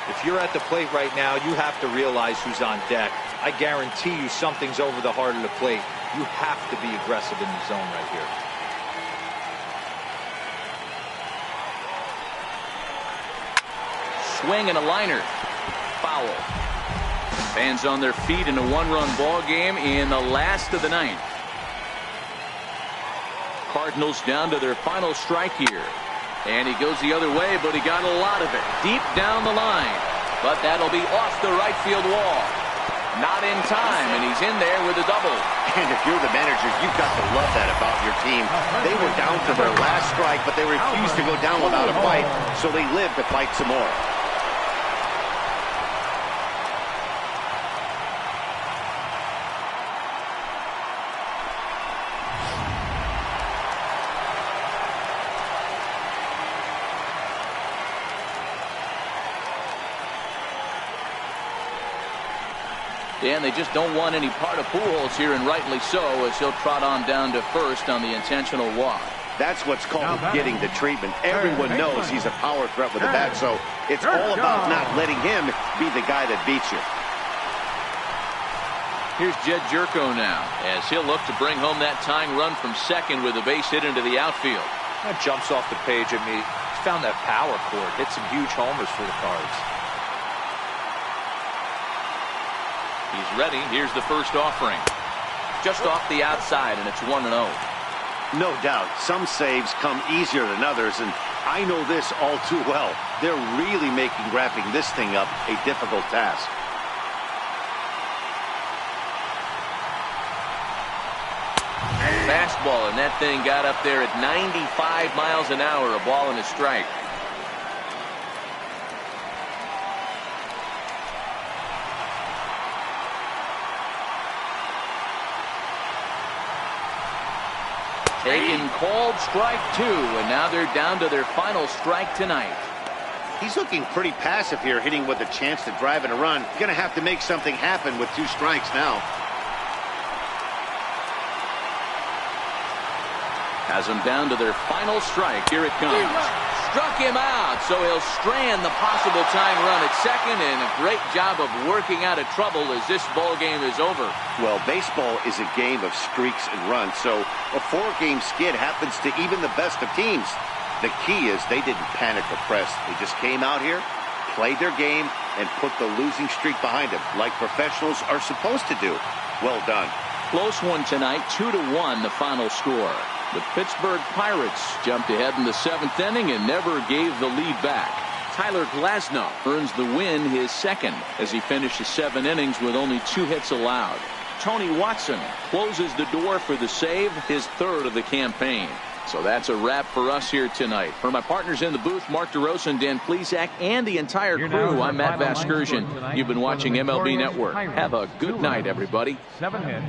If you're at the plate right now, you have to realize who's on deck. I guarantee you something's over the heart of the plate. You have to be aggressive in the zone right here. Swing and a liner. Foul. Fans on their feet in a one-run ball game in the last of the 9th. Cardinals down to their final strike here. And he goes the other way, but he got a lot of it deep down the line. But that'll be off the right field wall. Not in time, and he's in there with a double. And if you're the manager, you've got to love that about your team. They were down to their last strike, but they refused to go down without a fight, so they lived to fight some more. And they just don't want any part of Pujols here, and rightly so, as he'll trot on down to first on the intentional walk. That's what's called getting the treatment. Everyone knows he's a power threat with the bat, so it's all about not letting him be the guy that beats you. Here's Jed Jerko now, as he'll look to bring home that tying run from second with a base hit into the outfield. That jumps off the page at me. He's found that power chord. Hit some huge homers for the Cards. He's ready. Here's the first offering. Just off the outside, and it's 1-0. No doubt, some saves come easier than others, and I know this all too well. They're really making wrapping this thing up a difficult task. Fastball, and that thing got up there at 95 miles an hour, a ball and a strike. Taken called strike 2, and now they're down to their final strike tonight. He's looking pretty passive here, hitting with a chance to drive in a run. Going to have to make something happen with 2 strikes now. Has them down to their final strike. Here it comes. Struck him out, so he'll strand the possible tying run at second, and a great job of working out of trouble as this ball game is over. Well, baseball is a game of streaks and runs, so a 4-game skid happens to even the best of teams. The key is they didn't panic or press. They just came out here, played their game, and put the losing streak behind them, like professionals are supposed to do. Well done. Close one tonight, 2-1 the final score. The Pittsburgh Pirates jumped ahead in the 7th inning and never gave the lead back. Tyler Glasnow earns the win, his second, as he finishes 7 innings with only 2 hits allowed. Tony Watson closes the door for the save, his 3rd of the campaign. So that's a wrap for us here tonight. For my partners in the booth, Mark DeRosa and Dan Plesac, and the entire crew, I'm Matt Vasgersian. You've been watching MLB Network. Have a good night, everybody. 7 hits,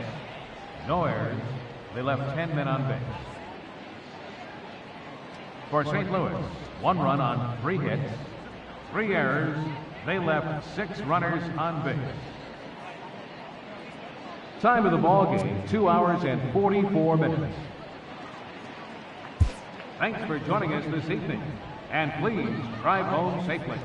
no errors. They left 10 men on base. For St. Louis, 1 run on 3 hits, 3 errors. They left 6 runners on base. Time of the ball game, 2 hours and 44 minutes. Thanks for joining us this evening, and please drive home safely.